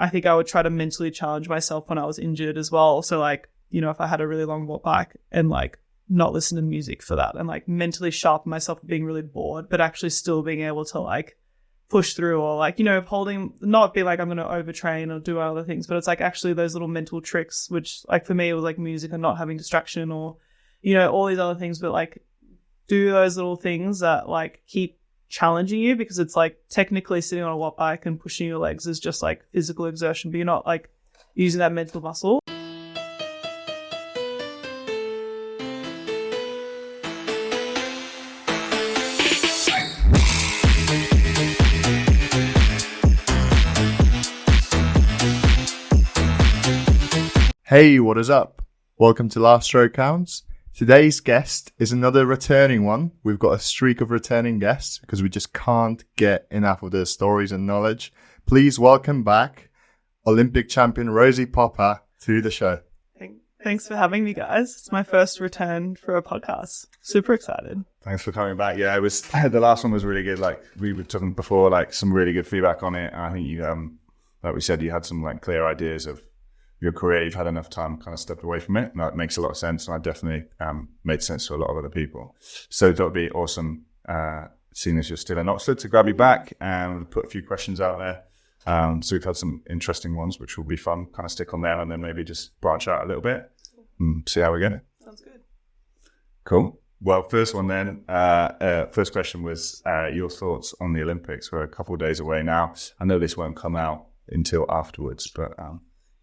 I think I would try to mentally challenge myself when I was injured as well. So like, you know, if I had a really long walk back and like not listen to music for that and like mentally sharpen myself for being really bored, but actually still being able to like push through or like, you know, not be like I'm going to overtrain or do other things, but it's like actually those little mental tricks, which like for me it was like music and not having distraction or, you know, all these other things, but like do those little things that like keep challenging you, because it's like technically sitting on a watt bike and pushing your legs is just like physical exertion, but you're not like using that mental muscle. Hey, what is up? Welcome to Last Stroke Counts. Today's guest is another returning one. We've got a streak of returning guests because we just can't get enough of their stories and knowledge. Please welcome back Olympic champion Rosie Popa to the show. Thanks for having me, guys. It's my first return for a podcast. Super excited. Thanks for coming back. Yeah, it was the last one was really good. Like we were talking before, like some really good feedback on it. I think you, like we said, you had some like clear ideas of your career. You've had enough time, kind of stepped away from it. And that makes a lot of sense. And I definitely made sense to a lot of other people. So that would be awesome, seeing as you're still in Oxford, to grab you back and put a few questions out there. So we've had some interesting ones, which will be fun. Kind of stick on there and then maybe just branch out a little bit and see how we get it. Sounds good. Cool. Well, first one then. First question was your thoughts on the Olympics. We're a couple of days away now. I know this won't come out until afterwards, but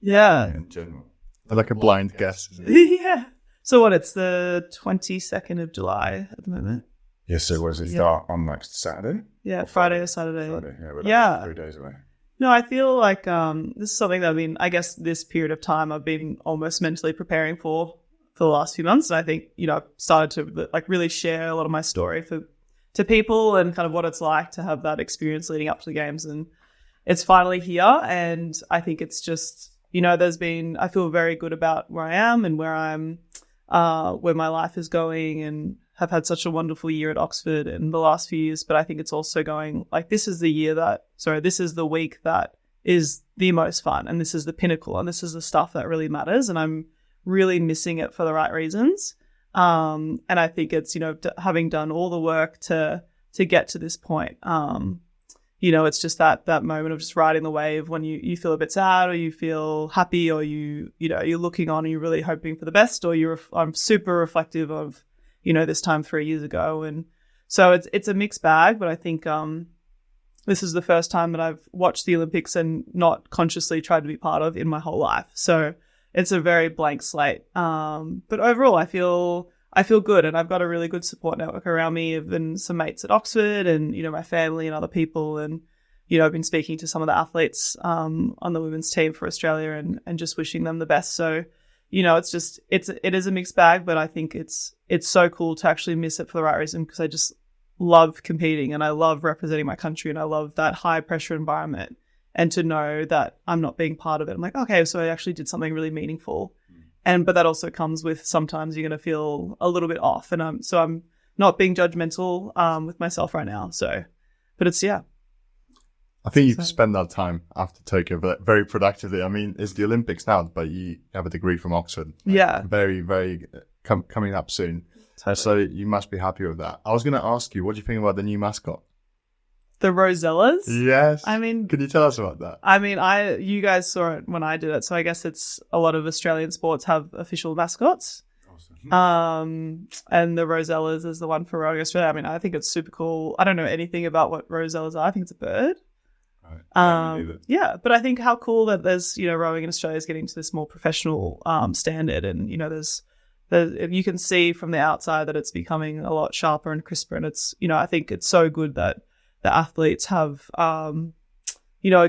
yeah, in general, Like a blind guess, isn't it? yeah. So what? It's the 22nd of July at the moment. Yes. So was it start on like Saturday? Yeah, Friday or Saturday. Friday. Yeah, we're Yeah. 3 days away. No, I feel like this is something that I guess this period of time I've been almost mentally preparing for the last few months. And I think, you know, I've started to like really share a lot of my story to people and kind of what it's like to have that experience leading up to the games. And it's finally here. And I think it's just, you know, I feel very good about where I am and where where my life is going, and have had such a wonderful year at Oxford in the last few years. But I think it's also going like, this is the week that is the most fun, and this is the pinnacle, and this is the stuff that really matters. And I'm really missing it for the right reasons. And I think it's, you know, having done all the work to get to this point, you know, it's just that moment of just riding the wave when you feel a bit sad or you feel happy or you know, you're looking on and you're really hoping for the best, or I'm super reflective of, you know, this time 3 years ago. And so it's a mixed bag, but I think this is the first time that I've watched the Olympics and not consciously tried to be part of in my whole life. So it's a very blank slate. But overall, I feel good, and I've got a really good support network around me. I've been some mates at Oxford and, you know, my family and other people. And, you know, I've been speaking to some of the athletes on the women's team for Australia and just wishing them the best. So, you know, it is a mixed bag, but I think it's so cool to actually miss it for the right reason, because I just love competing and I love representing my country and I love that high pressure environment. And to know that I'm not being part of it, I'm like, okay, so I actually did something really meaningful. But that also comes with sometimes you're going to feel a little bit off. And I'm not being judgmental with myself right now. So, but it's, yeah. I think you can spend that time after Tokyo very productively. I mean, it's the Olympics now, but you have a degree from Oxford. Like, yeah. Very, very coming up soon. Totally. So you must be happy with that. I was going to ask you, what do you think about the new mascot? The Rosellas? Yes. I mean, can you tell us about that? I mean, you guys saw it when I did it, so I guess it's a lot of Australian sports have official mascots. Awesome. And the Rosellas is the one for rowing Australia. I mean, I think it's super cool. I don't know anything about what Rosellas are. I think it's a bird. Right. Yeah, but I think how cool that there's, you know, rowing in Australia is getting to this more professional standard, and you know, there's you can see from the outside that it's becoming a lot sharper and crisper, and it's, you know, I think it's so good that the athletes have, you know,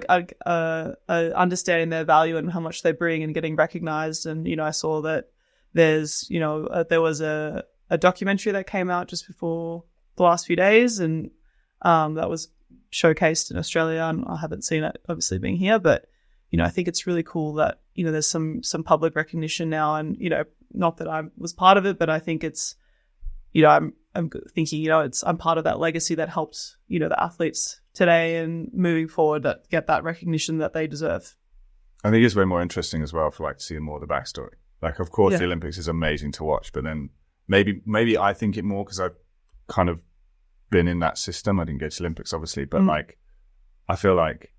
understanding their value and how much they bring and getting recognized. And, you know, I saw that there's, you know, there was a documentary that came out just before the last few days, and that was showcased in Australia. And I haven't seen it, obviously, being here, but, you know, I think it's really cool that, you know, there's some public recognition now. And, you know, not that I was part of it, but I think it's, you know, I'm thinking, you know, I'm part of that legacy that helped, you know, the athletes today and moving forward that get that recognition that they deserve. I think it's way more interesting as well for like seeing more of the backstory. Like, of course, Yeah. the Olympics is amazing to watch, but then maybe I think it more because I've kind of been in that system. I didn't go to Olympics, obviously, but like, I feel like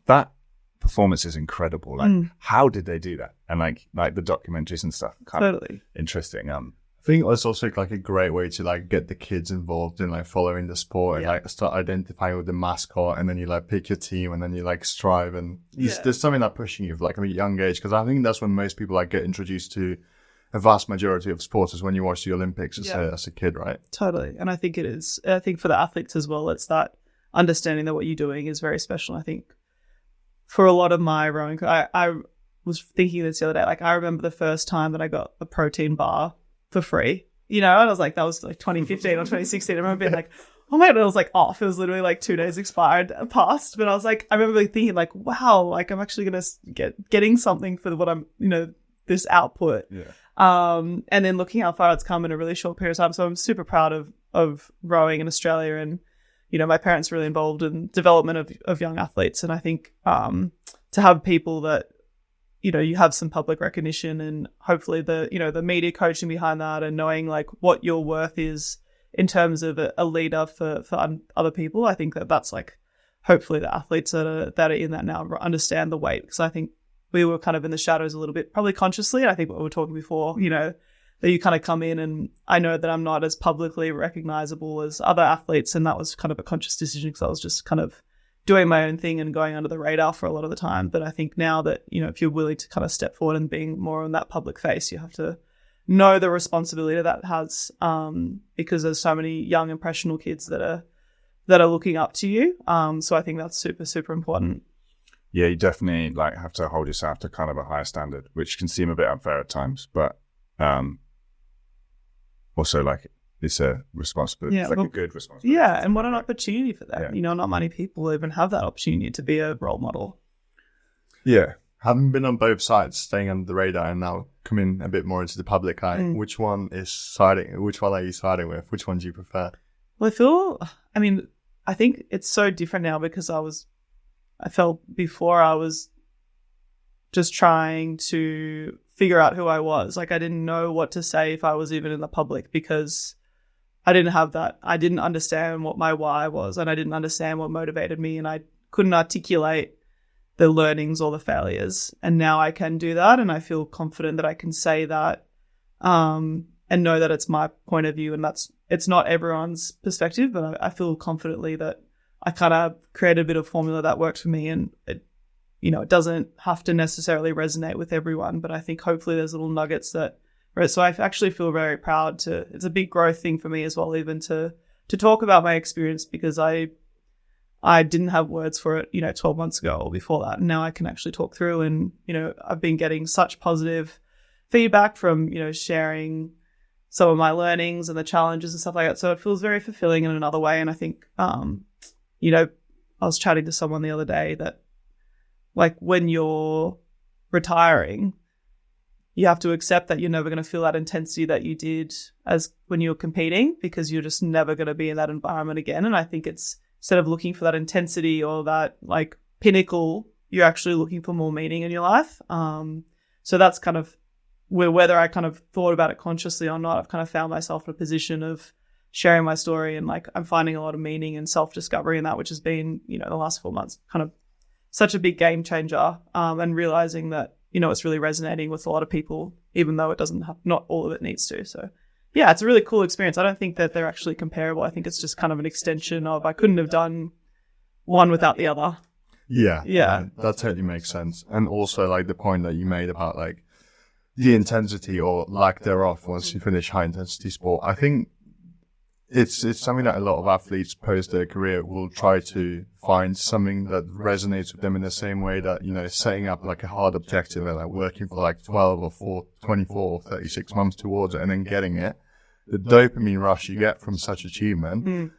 that performance is incredible. Like, how did they do that? And like the documentaries and stuff, kind of interesting. I think it's also like a great way to like get the kids involved in like following the sport and like start identifying with the mascot, and then you like pick your team and then you like strive, and there's something that pushing you like from a young age, because I think that's when most people like get introduced to a vast majority of sports, is when you watch the Olympics as a kid, right? Totally. And I think it is. I think for the athletes as well, it's that understanding that what you're doing is very special. I think for a lot of my rowing, I was thinking this the other day, like I remember the first time that I got a protein bar for free, you know, and I was like, that was like 2015 or 2016. I remember being like, oh my God, it was like off. It was literally like 2 days expired past. But I was like, I remember thinking like, wow, like I'm actually going to getting something for what I'm, you know, this output. Yeah. And then looking how far it's come in a really short period of time. So I'm super proud of rowing in Australia, and, you know, my parents are really involved in development of young athletes. And I think, to have people that, you know, you have some public recognition, and hopefully the, you know, the media coaching behind that, and knowing like what your worth is in terms of a leader for other people. I think that's like, hopefully the athletes that are in that now understand the weight, because I think we were kind of in the shadows a little bit, probably consciously. And I think what we were talking before, you know, that you kind of come in, and I know that I'm not as publicly recognizable as other athletes. And that was kind of a conscious decision, because I was just kind of doing my own thing and going under the radar for a lot of the time. But I think now that, you know, if you're willing to kind of step forward and being more on that public face, you have to know the responsibility that has, because there's so many young, impressionable kids that are looking up to you. So I think that's super, super important. Yeah, you definitely like have to hold yourself to kind of a higher standard, which can seem a bit unfair at times, but also like it's a responsibility. It's like a good responsibility. Yeah, and what an opportunity for that. Yeah. You know, not many people even have that opportunity to be a role model. Yeah. Having been on both sides, staying under the radar and now coming a bit more into the public eye, which one are you siding with? Which one do you prefer? Well, I think it's so different now, because I felt before I was just trying to figure out who I was. Like I didn't know what to say if I was even in the public, because I didn't have that. I didn't understand what my why was, and I didn't understand what motivated me, and I couldn't articulate the learnings or the failures. And now I can do that, and I feel confident that I can say that, and know that it's my point of view, and it's not everyone's perspective, but I feel confidently that I kind of created a bit of formula that worked for me, and it, you know, it doesn't have to necessarily resonate with everyone, but I think hopefully there's little nuggets that. So I actually feel very proud it's a big growth thing for me as well, even to talk about my experience, because I didn't have words for it, you know, 12 months ago or before that. And now I can actually talk through, and, you know, I've been getting such positive feedback from, you know, sharing some of my learnings and the challenges and stuff like that. So it feels very fulfilling in another way. And I think, you know, I was chatting to someone the other day that, like, when you're retiring, you have to accept that you're never going to feel that intensity that you did as when you were competing, because you're just never going to be in that environment again. And I think it's, instead of looking for that intensity or that like pinnacle, you're actually looking for more meaning in your life. So that's kind of whether I kind of thought about it consciously or not, I've kind of found myself in a position of sharing my story, and like I'm finding a lot of meaning and self-discovery in that, which has been, you know, the last 4 months kind of such a big game changer, and realizing that, you know, it's really resonating with a lot of people, even though it doesn't have, not all of it needs to. So yeah, it's a really cool experience. I don't think that they're actually comparable. I think it's just kind of an extension of, I couldn't have done one without the other. Yeah. That totally makes sense. And also like the point that you made about like the intensity or lack thereof once you finish high intensity sport. I think it's something that a lot of athletes post their career will try to find something that resonates with them in the same way that, you know, setting up like a hard objective and like working for like 12 or 24 or 36 months towards it and then getting it. The dopamine rush you get from such achievement,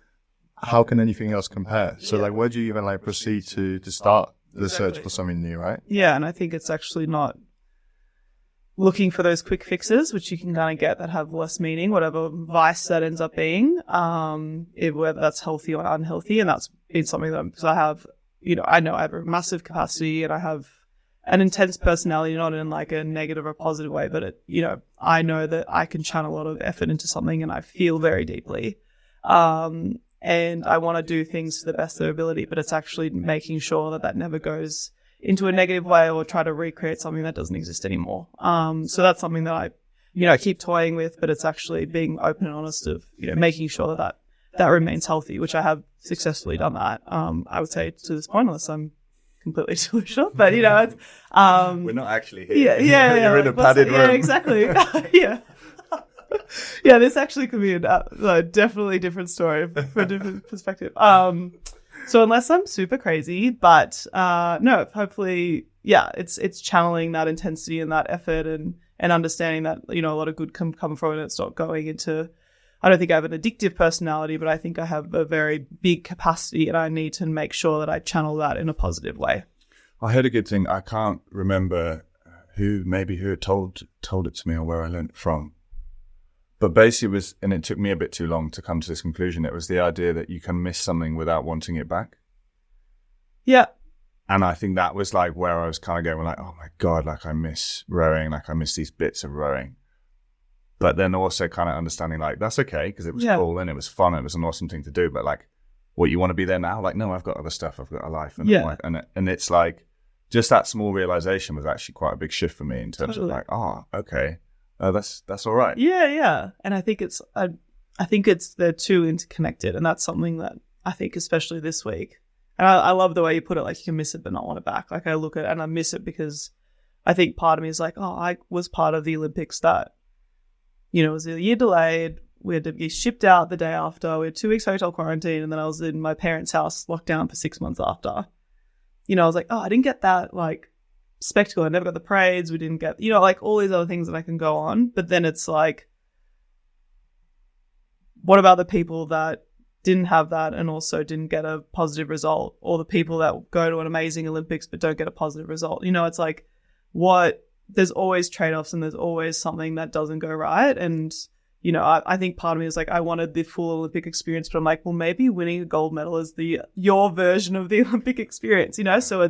how can anything else compare? So like, where do you even like proceed to start the search for something new, right? Yeah, and I think it's actually not looking for those quick fixes, which you can kind of get that have less meaning, whatever vice that ends up being, whether that's healthy or unhealthy. And that's been something that, because I have, you know I have a massive capacity, and I have an intense personality, not in like a negative or positive way, but it, you know, I know that I can channel a lot of effort into something and I feel very deeply. And I want to do things to the best of their ability, but it's actually making sure that that never goes into a negative way or try to recreate something that doesn't exist anymore. So that's something that I, you know, keep toying with, but it's actually being open and honest of, you know, making sure that that remains healthy, which I have successfully done that. I would say to this point, unless I'm completely delusional, but you know, it's, we're not actually here. Yeah. You're in a padded room. Yeah, exactly. Yeah. Yeah, this actually could be a definitely different story for a different perspective. So unless I'm super crazy, but no, hopefully, yeah, it's channeling that intensity and that effort and understanding that, you know, a lot of good can come from it. It's not going into, I don't think I have an addictive personality, but I think I have a very big capacity and I need to make sure that I channel that in a positive way. I heard a good thing. I can't remember who had told it to me or where I learned it from. But basically it was, and it took me a bit too long to come to this conclusion, it was the idea that you can miss something without wanting it back. Yeah. And I think that was like where I was kind of going like, oh my God, like I miss rowing, like I miss these bits of rowing. But then also kind of understanding like, that's okay, because it was cool and it was fun. It was an awesome thing to do. But like, what, you want to be there now? Like, no, I've got other stuff. I've got a life and a wife. And it's like, just that small realization was actually quite a big shift for me in terms of like, okay. That's all right. Yeah. And I think it's they're two interconnected, and that's something that I think especially this week. And I love the way you put it, like you can miss it but not want it back. Like I look at it and I miss it because I think part of me is like, I was part of the Olympics that, you know, it was a year delayed. We had to be shipped out the day after. We had 2 weeks hotel quarantine, and then I was in my parents' house locked down for 6 months after. You know, I was like, I didn't get that like spectacle. I never got the parades. We didn't get, you know, like all these other things that I can go on. But then it's like, what about the people that didn't have that and also didn't get a positive result, or the people that go to an amazing Olympics but don't get a positive result? You know, it's like, there's always trade-offs and there's always something that doesn't go right. And, you know, I think part of me is like, I wanted the full Olympic experience, but I'm like, well, maybe winning a gold medal is your version of the Olympic experience, you know? So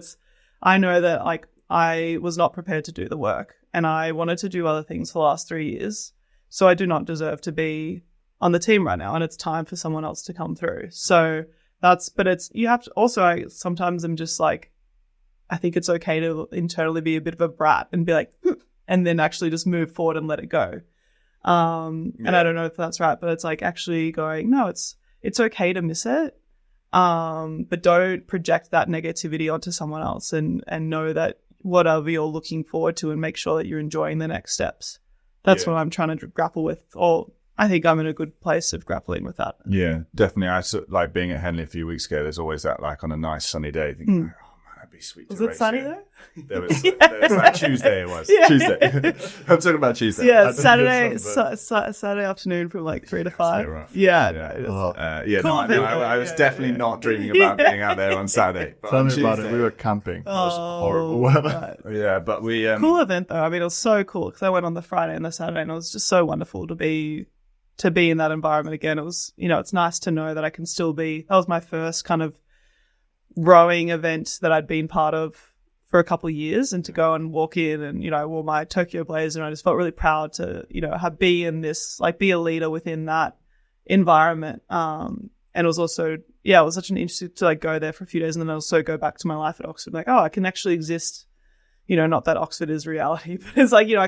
I know that like, I was not prepared to do the work and I wanted to do other things for the last 3 years. So I do not deserve to be on the team right now, and it's time for someone else to come through. So you have to also, I sometimes am just like, I think it's okay to internally be a bit of a brat and be like, and then actually just move forward and let it go. And I don't know if that's right, but it's like actually going, no, it's okay to miss it. But don't project that negativity onto someone else, and know that whatever you're looking forward to, and make sure that you're enjoying the next steps. That's what I'm trying to grapple with, or I think I'm in a good place of grappling with that. Yeah, definitely. I like being at Henley a few weeks ago. There's always that, like on a nice sunny day, thinking, oh man, that'd be sweet. Was it sunny though? There was like Tuesday. It was Tuesday. I'm talking about Tuesday. Yeah, Saturday afternoon from like 3 to 5. Yeah, I was definitely not dreaming about being out there on Saturday. Tell me about it. We were camping. It was horrible weather. Right. Yeah, but we cool event though. I mean, it was so cool because I went on the Friday and the Saturday, and it was just so wonderful to be in that environment again. It was, you know, it's nice to know that I can still be. That was my first kind of rowing event that I'd been part of for a couple of years, and to go and walk in and, you know, I wore my Tokyo blazer, and I just felt really proud to, you know, be in this, like be a leader within that environment. And it was also, it was such an interesting to like go there for a few days and then also go back to my life at Oxford. Like, I can actually exist, you know, not that Oxford is reality, but it's like, you know, I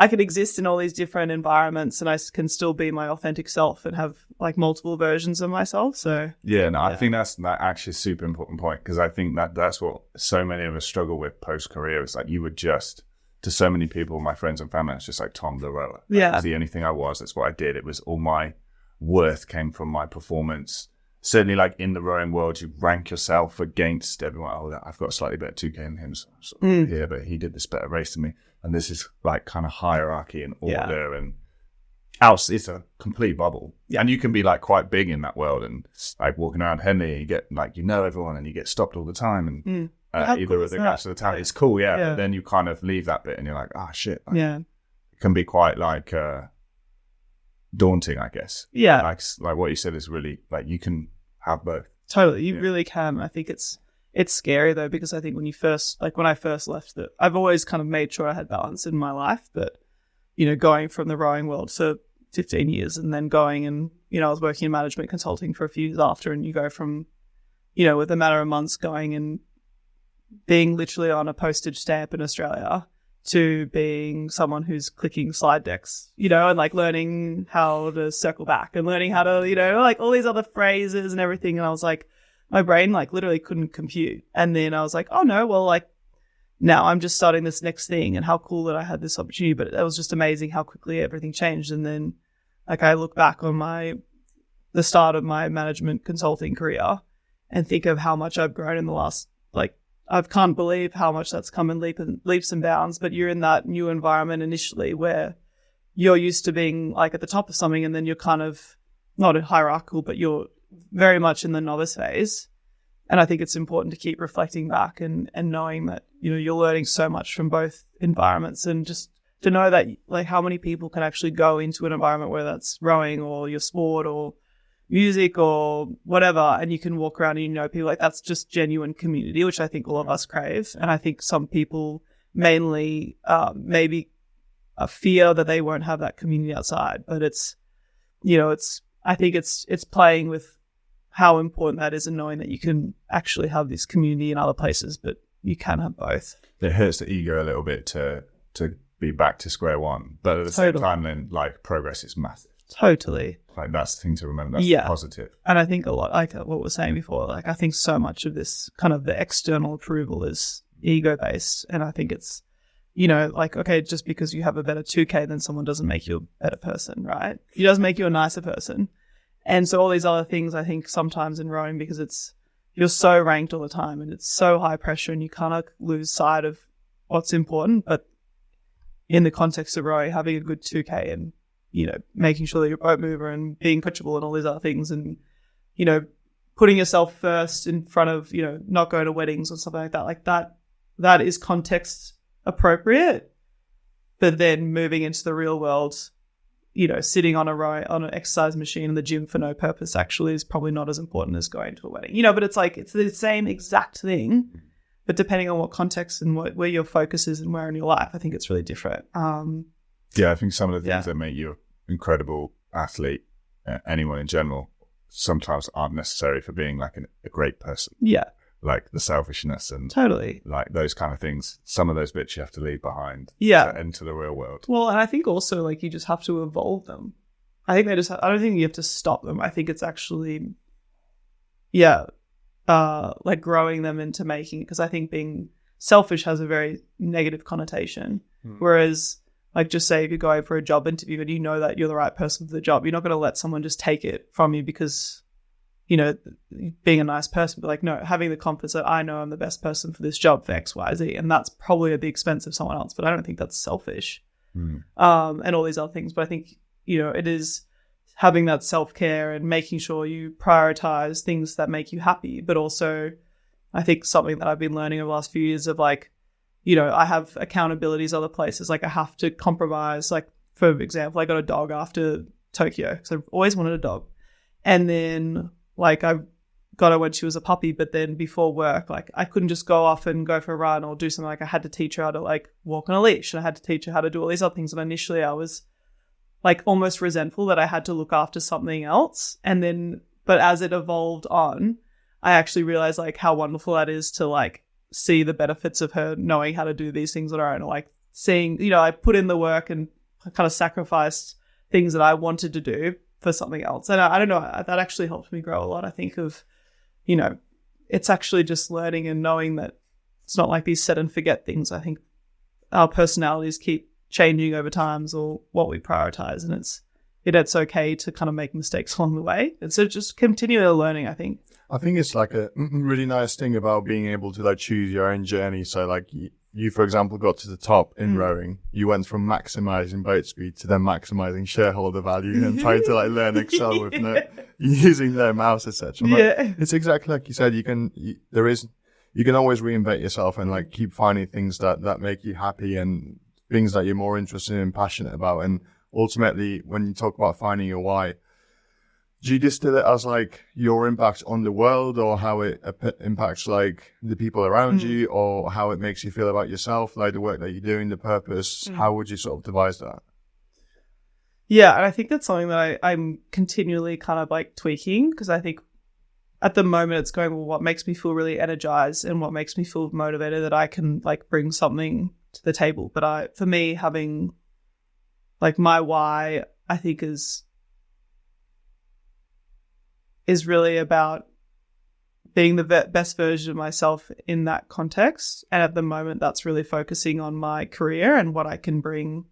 can exist in all these different environments, and I can still be my authentic self and have like multiple versions of myself. So I think that's actually a super important point, because I think that's what so many of us struggle with post-career. It's like you were just, to so many people, my friends and family, it's just like Tom the rower. Like, it's the only thing I was. That's what I did. It was all my worth came from my performance. Certainly, like in the rowing world, you rank yourself against everyone. Oh, I've got a slightly better 2K than him, so but he did this better race than me. And this is like kind of hierarchy and order, and else it's a complete bubble. Yeah. And you can be like quite big in that world, and like walking around Henley, and you get like, you know, everyone, and you get stopped all the time, and either of the guys of the town. It's cool, but then you kind of leave that bit, and you're like, shit. Like, it can be quite like daunting, I guess. Yeah. Like what you said is really like, you can have both. Totally. You really can. I think it's it's scary though, because I think when I first left it, I've always kind of made sure I had balance in my life, but, going from the rowing world for 15 years and then going and, I was working in management consulting for a few years after, and you go from, with a matter of months going and being literally on a postage stamp in Australia to being someone who's clicking slide decks, and like learning how to circle back and learning how to, like all these other phrases and everything. And I was like, my brain like literally couldn't compute. And then I was like, oh no, well, like now I'm just starting this next thing, and how cool that I had this opportunity. But it was just amazing how quickly everything changed. And then like I look back on the start of my management consulting career and think of how much I've grown in the last, like, I can't believe how much that's come in leaps and bounds. But you're in that new environment initially where you're used to being like at the top of something, and then you're kind of not hierarchical, but you're very much in the novice phase. And I think it's important to keep reflecting back and knowing that, you're learning so much from both environments, and just to know that like how many people can actually go into an environment, whether that's rowing or your sport or music or whatever, and you can walk around and people like that's just genuine community, which I think all of us crave. And I think some people mainly maybe a fear that they won't have that community outside, but I think it's playing with how important that is, and knowing that you can actually have this community in other places, but you can have both. It hurts the ego a little bit to be back to square one, but at the same time, then like progress is massive. Totally. Like that's the thing to remember. That's positive. And I think a lot, like what we were saying before, like I think so much of this kind of the external approval is ego based, and I think it's, like, okay, just because you have a better 2K than someone doesn't make you a better person, right? It does make you a nicer person. And so all these other things, I think sometimes in rowing, because you're so ranked all the time and it's so high pressure, and you kind of lose sight of what's important. But in the context of rowing, having a good 2K and, making sure that you're a boat mover and being coachable and all these other things, and, putting yourself first in front of, not going to weddings or something like that is context appropriate. But then moving into the real world, sitting on an exercise machine in the gym for no purpose actually is probably not as important as going to a wedding. But it's like it's the same exact thing, but depending on what context and where your focus is and where in your life, I think it's really different. I think some of the things that make you an incredible athlete, anyone in general, sometimes aren't necessary for being like a great person. Yeah. Like the selfishness and totally like those kind of things. Some of those bits you have to leave behind. Yeah. To enter the real world. Well, and I think also like you just have to evolve them. I think I don't think you have to stop them. I think it's actually, like growing them into making, because I think being selfish has a very negative connotation. Whereas like just say if you're going for a job interview and you know that you're the right person for the job, you're not going to let someone just take it from you because, being a nice person, but like, no, having the confidence that I know I'm the best person for this job for X, Y, Z. And that's probably at the expense of someone else, but I don't think that's selfish. And all these other things. But I think, it is having that self-care and making sure you prioritize things that make you happy. But also I think something that I've been learning over the last few years of like, I have accountabilities other places. Like I have to compromise. Like for example, I got a dog after Tokyo because I've always wanted a dog. And then like I got her when she was a puppy, but then before work, like I couldn't just go off and go for a run or do something. Like I had to teach her how to like walk on a leash, and I had to teach her how to do all these other things. And initially I was like almost resentful that I had to look after something else. And then, but as it evolved on, I actually realized like how wonderful that is to like see the benefits of her knowing how to do these things on her own, or like seeing, I put in the work and kind of sacrificed things that I wanted to do for something else. And I don't know, that actually helped me grow a lot. I think of, it's actually just learning and knowing that it's not like these set and forget things. I think our personalities keep changing over times, or what we prioritize, and it's okay to kind of make mistakes along the way. And so just continually learning, I think. I think it's like a really nice thing about being able to like choose your own journey. So like you for example, got to the top in rowing. You went from maximizing boat speed to then maximizing shareholder value and trying to like learn Excel with using no mouse, etc. Yeah. It's exactly like you said. You can always reinvent yourself and like keep finding things that make you happy and things that you're more interested in and passionate about. And ultimately, when you talk about finding your why, Do you distill it as like your impact on the world, or how it impacts like the people around you, or how it makes you feel about yourself, like the work that you're doing, the purpose? How would you sort of devise that? Yeah, and I think that's something that I'm continually kind of like tweaking, because I think at the moment it's going, well, what makes me feel really energized and what makes me feel motivated that I can like bring something to the table. But for me, having like my why, I think is really about being the best version of myself in that context. And at the moment, that's really focusing on my career and what I can bring.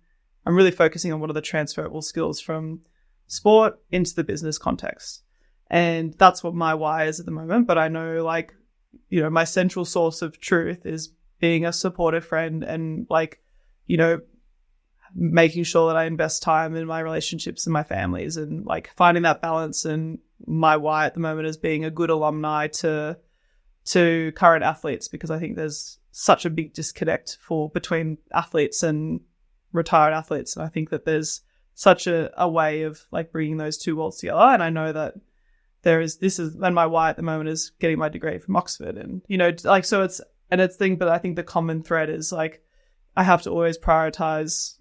I'm really focusing on what are the transferable skills from sport into the business context. And that's what my why is at the moment. But I know, like, you know, my central source of truth is being a supportive friend and, like, you know, making sure that I invest time in my relationships and my families and, like, finding that balance. And my why at the moment is being a good alumni to current athletes, because I think there's such a big disconnect between athletes and retired athletes. And I think that there's such a way of, like, bringing those two worlds together. And I know that and my why at the moment is getting my degree from Oxford, and, you know, like, so it's thing, but I think the common thread is, like, I have to always prioritize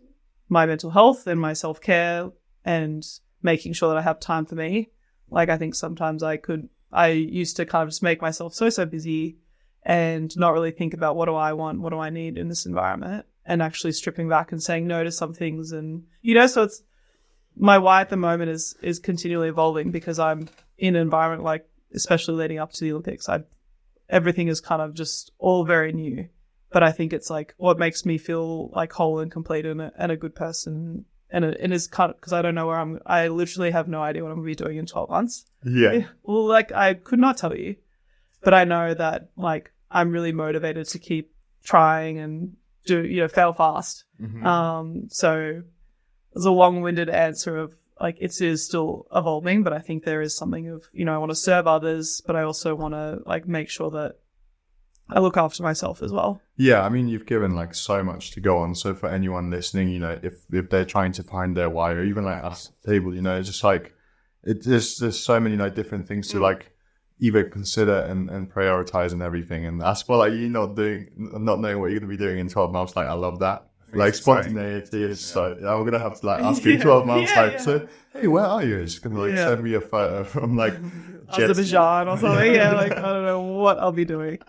my mental health and my self-care and making sure that I have time for me. Like, I think sometimes I used to kind of just make myself so busy and not really think about what do I want, what do I need in this environment, and actually stripping back and saying no to some things. And, you know, so it's, my why at the moment is continually evolving, because I'm in an environment, like, especially leading up to the Olympics, everything is kind of just all very new. But I think it's, like, what makes me feel, like, whole and complete and a good person. And it is kind of, because I don't know I literally have no idea what I'm going to be doing in 12 months. Yeah. Well, like, I could not tell you, but I know that, like, I'm really motivated to keep trying and do, you know, fail fast. So there's a long-winded answer of, like, it is still evolving, but I think there is something of, you know, I want to serve others, but I also want to, like, make sure that I look after myself as well. Yeah, I mean, you've given, like, so much to go on. So for anyone listening, you know, if they're trying to find their why, or even like us at the table, you know, it's just like, there's so many, like, different things to, like, either consider and prioritize and everything. And as for, like, you not knowing what you're going to be doing in 12 months, like, I love that. Like, spontaneity is so, I'm going to have to, like, ask you in 12 months, so, hey, where are you? It's going to, like, send me a photo from, like, Azerbaijan or something. Yeah, like, I don't know what I'll be doing.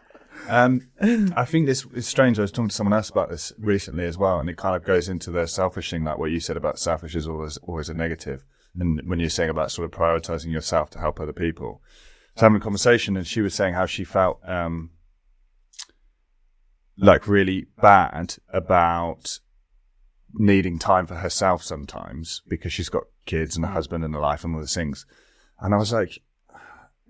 I think this is strange. I was talking to someone else about this recently as well, and it kind of goes into the selfish thing, like what you said about selfish is always a negative. And when you're saying about sort of prioritizing yourself to help other people, I was having a conversation, and she was saying how she felt like really bad about needing time for herself sometimes, because she's got kids and a husband and a life and all these things. And I was like,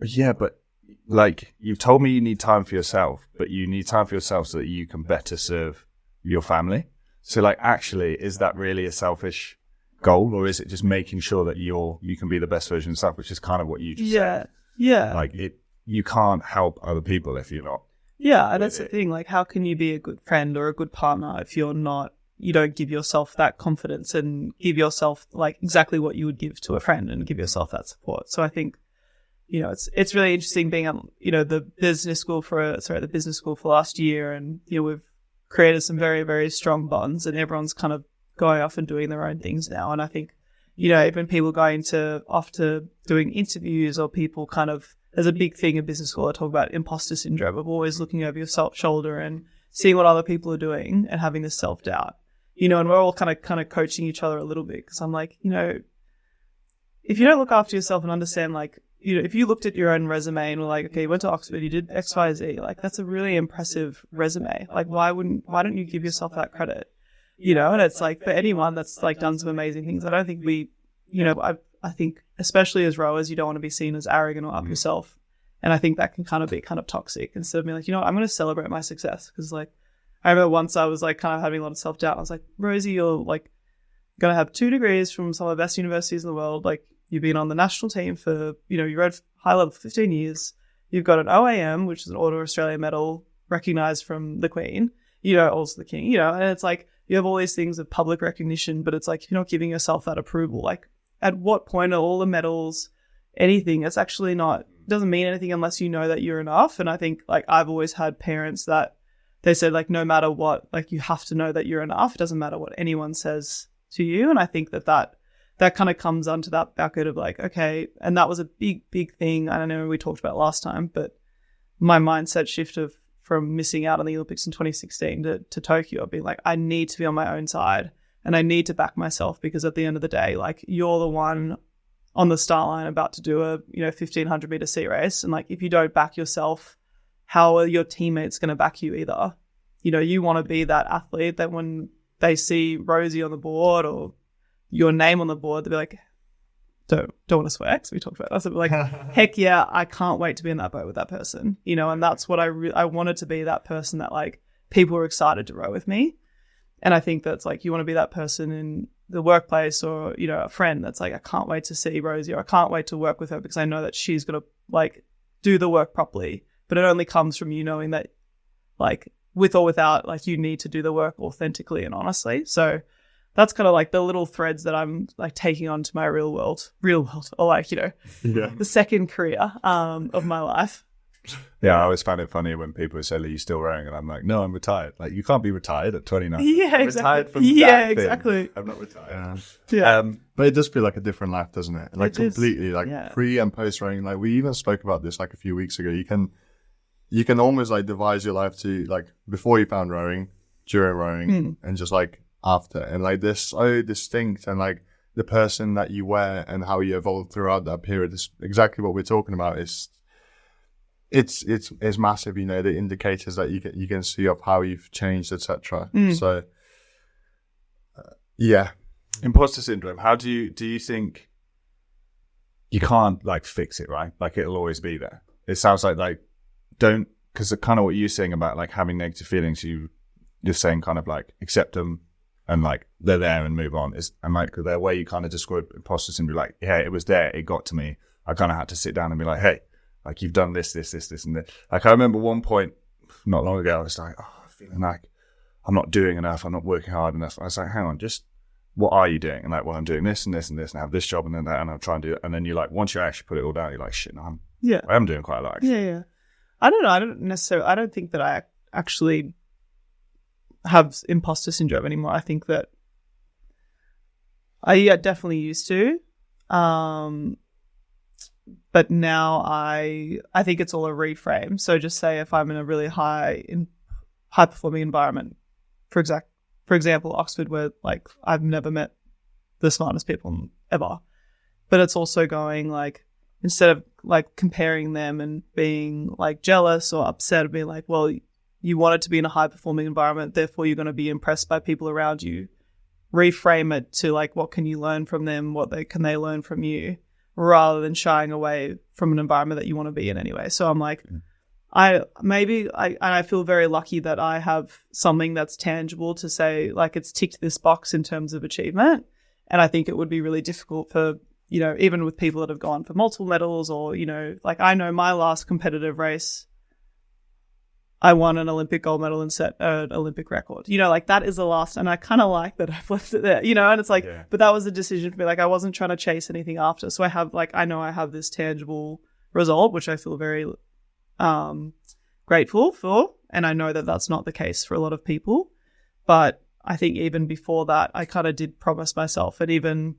yeah, but, like, you've told me you need time for yourself, but you need time for yourself so that you can better serve your family. So, like, actually, is that really a selfish goal, or is it just making sure that you can be the best version of yourself, which is kind of what you just said. Yeah. Like, you can't help other people if you're not. Yeah, and that's the thing. Like, how can you be a good friend or a good partner if you don't give yourself that confidence and give yourself, like, exactly what you would give to a friend and give yourself that support. So I think, you know, it's really interesting being at, you know, the business school for last year, and, you know, we've created some very, very strong bonds, and everyone's kind of going off and doing their own things now. And I think, you know, even people going off to doing interviews, or people kind of, there's a big thing in business school. I talk about imposter syndrome of always looking over your shoulder and seeing what other people are doing and having this self-doubt, you know, and we're all kind of coaching each other a little bit, because I'm like, you know, if you don't look after yourself and understand, like, you know, if you looked at your own resume and were like, okay, you went to Oxford, you did X, Y, Z, like, that's a really impressive resume. Like, why don't you give yourself that credit? You know, and it's like, for anyone that's, like, done some amazing things, I don't think you know, I think especially as rowers, you don't want to be seen as arrogant or up yourself. And I think that can kind of be kind of toxic, instead of being like, you know what, I'm going to celebrate my success. Because, like, I remember once I was, like, kind of having a lot of self-doubt. I was like, Rosie, you're, like, going to have 2 degrees from some of the best universities in the world. Like, you've been on the national team for, you know, you rowed high level for 15 years. You've got an OAM, which is an Order of Australia medal recognized from the Queen, you know, also the King, you know, and it's like, you have all these things of public recognition, but it's like, if you're not giving yourself that approval, like, at what point are all the medals anything. It's actually not, doesn't mean anything unless you know that you're enough. And I think like I've always had parents that they said like no matter what, like you have to know that you're enough. It doesn't matter what anyone says to you. And I think that kind of comes onto that bucket of like, okay, and that was a big thing. I don't know, we talked about last time, but my mindset shift from missing out on the Olympics in 2016 to Tokyo, being like, I need to be on my own side and I need to back myself, because at the end of the day, like you're the one on the start line about to do a 1500 meter sea race, and like if you don't back yourself, how are your teammates going to back you either? You want to be that athlete that when they see Rosie on the board or your name on the board, they'll be like, don't want to swear, because we talked about that. So like, heck yeah, I can't wait to be in that boat with that person, and that's what I wanted to be, that person that like people were excited to row with me. And I think that's like, you want to be that person in the workplace or, a friend that's like, I can't wait to see Rosie, or I can't wait to work with her because I know that she's going to like do the work properly. But it only comes from you knowing that like with or without, like you need to do the work authentically and honestly. So that's kind of like the little threads that I'm like taking on to my real world, or like, the second career of my life. Yeah, I always find it funny when people say, are you still rowing? And I'm like, no, I'm retired. Like, you can't be retired at 29. Yeah, I'm exactly. retired from that exactly. Thing. I'm not retired. Yeah. But it does feel like a different life, doesn't it? Like completely, like pre and post rowing. Like we even spoke about this like a few weeks ago. You can almost like devise your life to like before you found rowing, during rowing, and just like after. And like they're so distinct, and like the person that you were and how you evolved throughout that period is exactly what we're talking about. It's massive, the indicators that you can see of how you've changed, etc. So yeah. Imposter syndrome, how do you think you can't like fix it, right? Like it'll always be there. It sounds like don't, because kind of what you're saying about like having negative feelings, you're saying kind of like accept them and like they're there and move on. And like the way you kind of describe imposter syndrome, like, yeah, it was there, it got to me. I kind of had to sit down and be like, hey, like you've done this, and this. Like I remember one point not long ago, I was like, feeling like I'm not doing enough, I'm not working hard enough. I was like, hang on, just what are you doing? And like, well, I'm doing this and this and this, and I have this job and then that, and I'm trying to do it. And then you like, once you actually put it all down, you're like, shit, no, I am doing quite a lot. Actually. Yeah. I don't know. I don't think that I actually have imposter syndrome anymore. I think that I definitely used to. But now I think it's all a reframe. So just say if I'm in a really high performing environment, for example, Oxford, where like I've never met the smartest people ever, but it's also going like, instead of like comparing them and being like jealous or upset, being like, well, you wanted to be in a high performing environment, therefore you're going to be impressed by people around you. Reframe it to like, what can you learn from them? Can they learn from you? Rather than shying away from an environment that you want to be in anyway. So I'm like, I feel very lucky that I have something that's tangible to say, like, it's ticked this box in terms of achievement. And I think it would be really difficult for, even with people that have gone for multiple medals or, like I know my last competitive race, I won an Olympic gold medal and set an Olympic record. Like that is the last, and I kind of like that I've left it there, and it's like, but that was a decision for me. Like I wasn't trying to chase anything after. So I know I have this tangible result, which I feel very grateful for. And I know that that's not the case for a lot of people. But I think even before that, I kind of did promise myself, and even,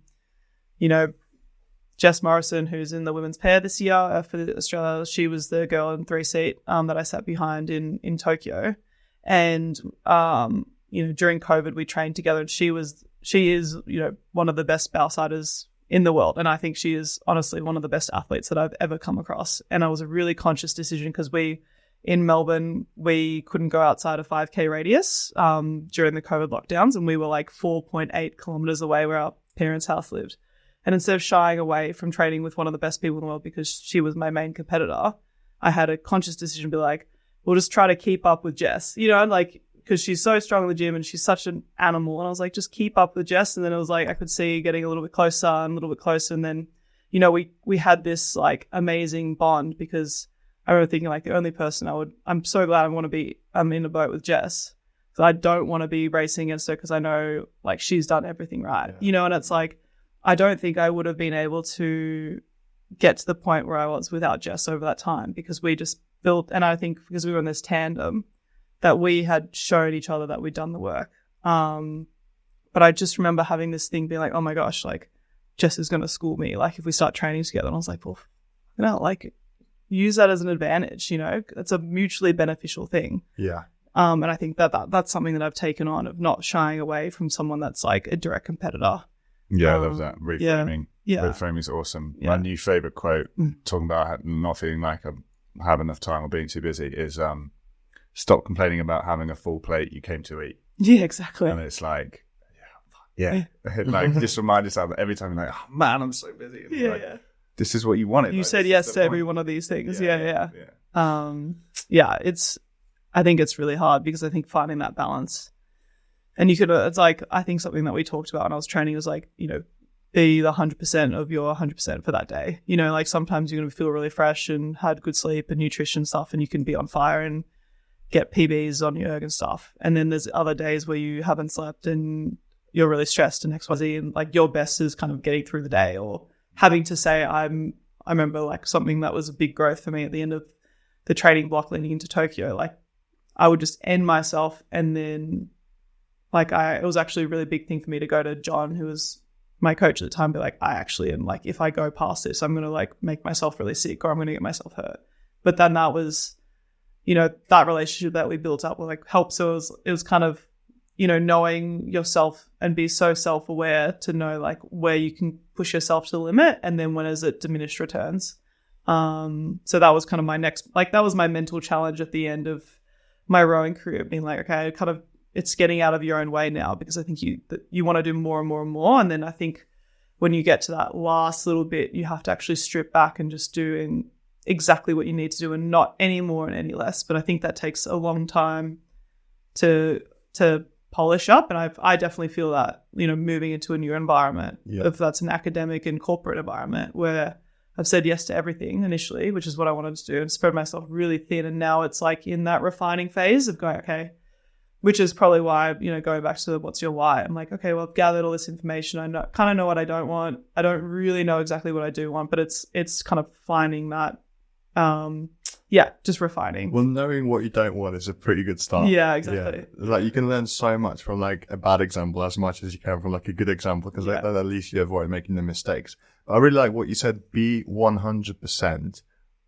Jess Morrison, who's in the women's pair this year for Australia, she was the girl in 3-seat that I sat behind in Tokyo. And, during COVID, we trained together, and she is, one of the best bowsiders in the world. And I think she is honestly one of the best athletes that I've ever come across. And it was a really conscious decision because in Melbourne, we couldn't go outside a 5K radius during the COVID lockdowns. And we were like 4.8 kilometers away where our parents' house lived. And instead of shying away from training with one of the best people in the world because she was my main competitor, I had a conscious decision to be like, we'll just try to keep up with Jess, because she's so strong in the gym and she's such an animal. And I was like, just keep up with Jess. And then it was like, I could see getting a little bit closer and a little bit closer. And then, we had this like amazing bond, because I remember thinking like the only person I'm so glad I'm in a boat with Jess. So I don't want to be racing against her because I know like she's done everything right, and it's like, I don't think I would have been able to get to the point where I was without Jess over that time, because we just built, and I think because we were in this tandem, that we had shown each other that we'd done the work. But I just remember having this thing being like, oh my gosh, like Jess is going to school me. Like if we start training together, and I was like, well, like use that as an advantage, it's a mutually beneficial thing. Yeah. And I think that's something that I've taken on, of not shying away from someone that's like a direct competitor. Yeah, I love that. Reframing. Yeah. Reframing is awesome. Yeah. My new favorite quote, talking about not feeling like I have enough time or being too busy, is stop complaining about having a full plate you came to eat. Yeah, exactly. And it's like, like just remind yourself that every time you're like, oh man, I'm so busy. And like, this is what you wanted. You like, said yes to every one of these things. Yeah. It's, I think it's really hard, because I think finding that balance, and it's like, I think something that we talked about when I was training was like, be the 100% of your 100% for that day. Like sometimes you're going to feel really fresh and had good sleep and nutrition stuff, and you can be on fire and get PBs on your erg and stuff. And then there's other days where you haven't slept and you're really stressed and XYZ, and like your best is kind of getting through the day, or having to say, I remember like something that was a big growth for me at the end of the training block leading into Tokyo. Like I would just end myself, and then like it was actually a really big thing for me to go to John, who was my coach at the time, be like, I actually am like, if I go past this, I'm going to like make myself really sick, or I'm going to get myself hurt. But then that was, that relationship that we built up with like helped. So it was kind of, knowing yourself and be so self-aware to know like where you can push yourself to the limit, and then when is it diminished returns. So that was kind of my next, like that was my mental challenge at the end of my rowing career, being like, okay, it's getting out of your own way now, because I think you want to do more and more and more. And then I think when you get to that last little bit, you have to actually strip back and just do exactly what you need to do, and not any more and any less. But I think that takes a long time to polish up. And I definitely feel that, moving into a new environment, if that's an academic and corporate environment, where I've said yes to everything initially, which is what I wanted to do, and spread myself really thin. And now it's like in that refining phase of going, okay, which is probably why, going back to what's your why, I'm like, okay, well, I've gathered all this information. I kind of know what I don't want. I don't really know exactly what I do want, but it's kind of finding that, just refining. Well, knowing what you don't want is a pretty good start. Yeah, exactly. Yeah. Like you can learn so much from like a bad example as much as you can from like a good example, because then at least you avoid making the mistakes. But I really like what you said, be 100%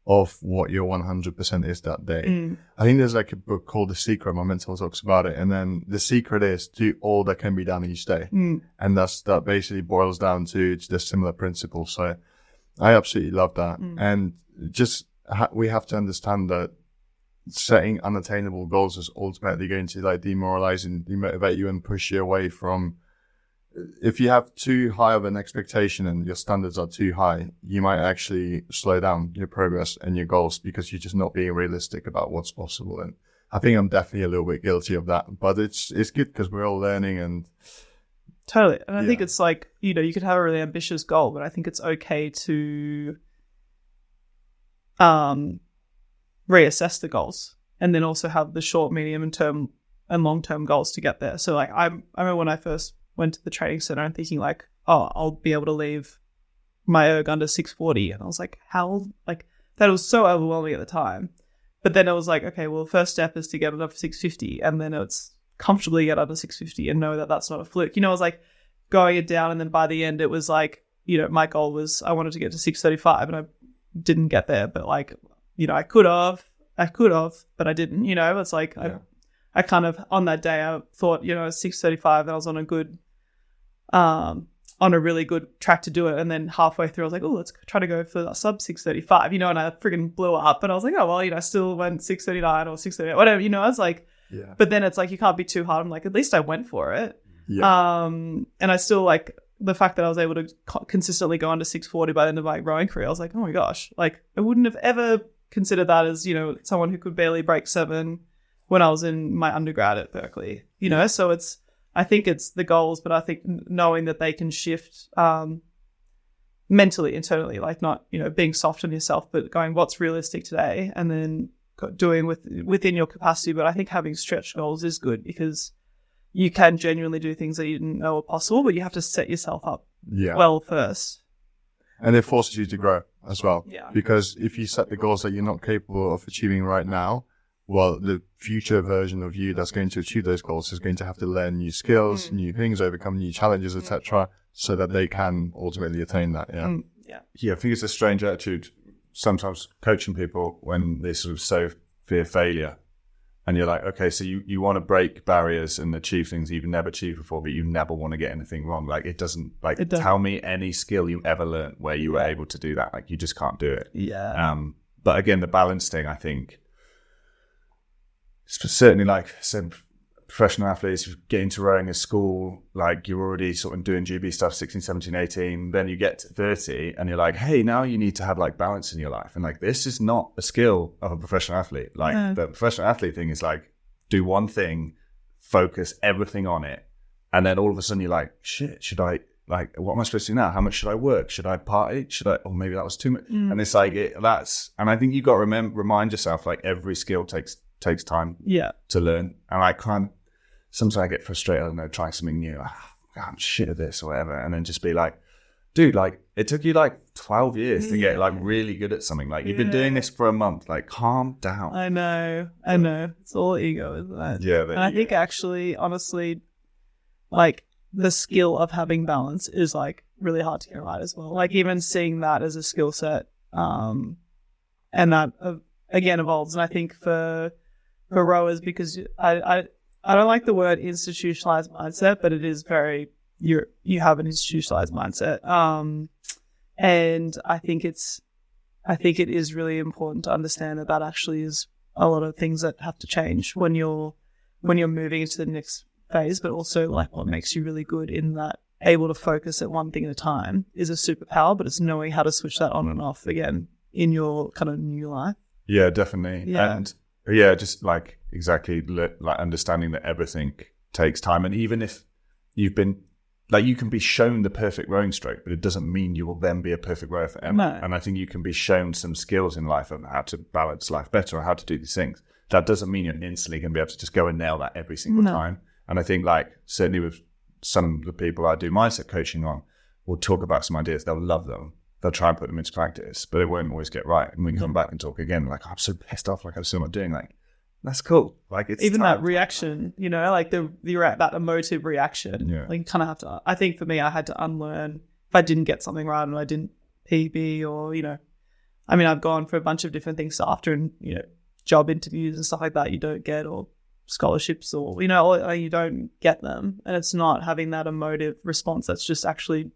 of what your 100% is that day. I think there's like a book called The Secret. My mentor talks about it. And then the secret is do all that can be done each day. And that basically boils down to the similar principle. So I absolutely love that. And just we have to understand that setting unattainable goals is ultimately going to like demoralize and demotivate you and push you away from. If you have too high of an expectation and your standards are too high, you might actually slow down your progress and your goals, because you're just not being realistic about what's possible. And I think I'm definitely a little bit guilty of that, but it's good because we're all learning. And totally. And I think it's like, you could have a really ambitious goal, but I think it's okay to reassess the goals, and then also have the short, medium and term and long-term goals to get there. So like I remember when I first went to the training center and thinking like, oh, I'll be able to leave my erg under 640. And I was like, how, like that was so overwhelming at the time. But then it was like, okay, well, the first step is to get it up to 650. And then it's comfortably get under 650 and know that that's not a fluke. I was like going it down. And then by the end, it was like, my goal was I wanted to get to 635 and I didn't get there. But like, I could have, but I didn't, it's like, I kind of, on that day, I thought, 635, and I was on a really good track to do it. And then halfway through, I was like, oh, let's try to go for a sub 635, and I friggin' blew up. And I was like, oh, well, I still went 639 or 638, whatever, I was like, but then it's like, you can't be too hard. I'm like, at least I went for it. And I still like the fact that I was able to consistently go under 640 by the end of my rowing career. I was like, oh my gosh, like I wouldn't have ever considered that as, someone who could barely break 7 when I was in my undergrad at Berkeley, so I think it's the goals, but I think knowing that they can shift mentally, internally, like not, being soft on yourself, but going what's realistic today and then doing within your capacity. But I think having stretch goals is good, because you can genuinely do things that you didn't know were possible, but you have to set yourself up well first. And it forces you to grow as well. Yeah. Because if you set the goals that you're not capable of achieving right now, well, the future version of you that's going to achieve those goals is going to have to learn new skills, new things, overcome new challenges, etc., so that they can ultimately attain that. Yeah. Yeah, I think it's a strange attitude sometimes coaching people when they sort of so fear failure. And you're like, okay, so you want to break barriers and achieve things you've never achieved before, but you never want to get anything wrong. Like, it doesn't, tell me any skill you ever learned where you were able to do that. Like, you just can't do it. Yeah. But again, the balance thing, I think, certainly, like I said, professional athletes, you get into rowing at school, like you're already sort of doing GB stuff, 16, 17, 18. Then you get to 30 and you're like, hey, now you need to have like balance in your life. And like, this is not a skill of a professional athlete. Like the professional athlete thing is like, do one thing, focus everything on it. And then all of a sudden you're like, shit, should I, like, what am I supposed to do now? How much should I work? Should I party? Or maybe that was too much. And it's like, and I think you got to remind yourself, like, every skill takes time to learn. And I can't, sometimes I get frustrated, I don't know, trying something new. Like, I'm shit at this or whatever. And then just be like, dude, like, it took you like 12 years to get like really good at something. Like, you've been doing this for a month. Like, calm down. I know. It's all ego, isn't it? Yeah. And I think actually, honestly, like, the skill of having balance is like really hard to get right as well. Like, even seeing that as a skill set, and that again evolves. And I think for rowers, because I don't like the word institutionalized mindset, but it is very, you have an institutionalized mindset. And I think it is really important to understand that actually is a lot of things that have to change when you're moving into the next phase, but also like what makes you really good in that, able to focus at one thing at a time is a superpower, but it's knowing how to switch that on and off again in your kind of new life. Yeah, definitely. Yeah. And yeah, just like exactly like understanding that everything takes time. And even if you've been like, you can be shown the perfect rowing stroke, but it doesn't mean you will then be a perfect rower forever. No. And I think you can be shown some skills in life of how to balance life better or how to do these things. That doesn't mean you're instantly going to be able to just go and nail that every single time. And I think, like, certainly with some of the people I do mindset coaching on, we'll talk about some ideas. They'll love them. They'll try and put them into practice, but it won't always get right. And we can come back and talk again. Like, I'm so pissed off. Like, I'm still not doing. Like, that's cool. Like, it's even time. that reaction, you know, like that emotive reaction. Yeah. Like, you kind of have to. I think for me, I had to unlearn if I didn't get something right and I didn't PB, or, you know, I mean, I've gone for a bunch of different things after, and, you know, job interviews and stuff like that you don't get, or scholarships, or, you know, or you don't get them, and it's not having that emotive response that's just actually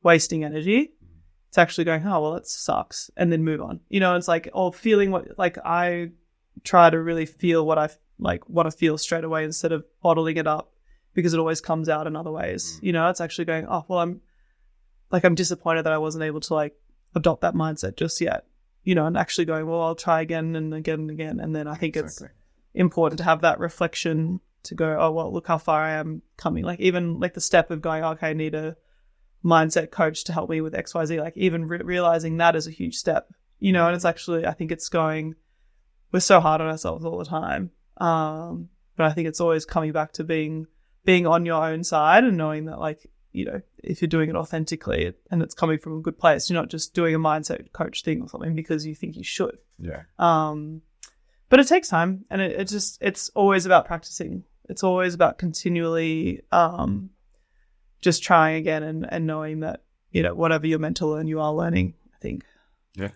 wasting energy. It's actually going, oh, well, that sucks, and then move on, you know. It's like, or feeling what, like, I try to really feel what I like want to feel straight away instead of bottling it up, because it always comes out in other ways. You know, it's actually going, oh, well, I'm disappointed that I wasn't able to like adopt that mindset just yet, you know, and actually going, well, I'll try again and again and again. And then I think it's important to have that reflection to go, oh, well, look how far I am coming. Like, even like the step of going, okay, I need a mindset coach to help me with XYZ, like even realizing that is a huge step, you know. And it's actually, I think it's going, we're so hard on ourselves all the time. But I think it's always coming back to being on your own side and knowing that, like, you know, if you're doing it authentically and it's coming from a good place, you're not just doing a mindset coach thing or something because you think you should. Yeah. But it takes time, and it's always about practicing. It's always about continually just trying again and knowing that, you know, whatever you're meant to learn, you are learning, I think. Yeah.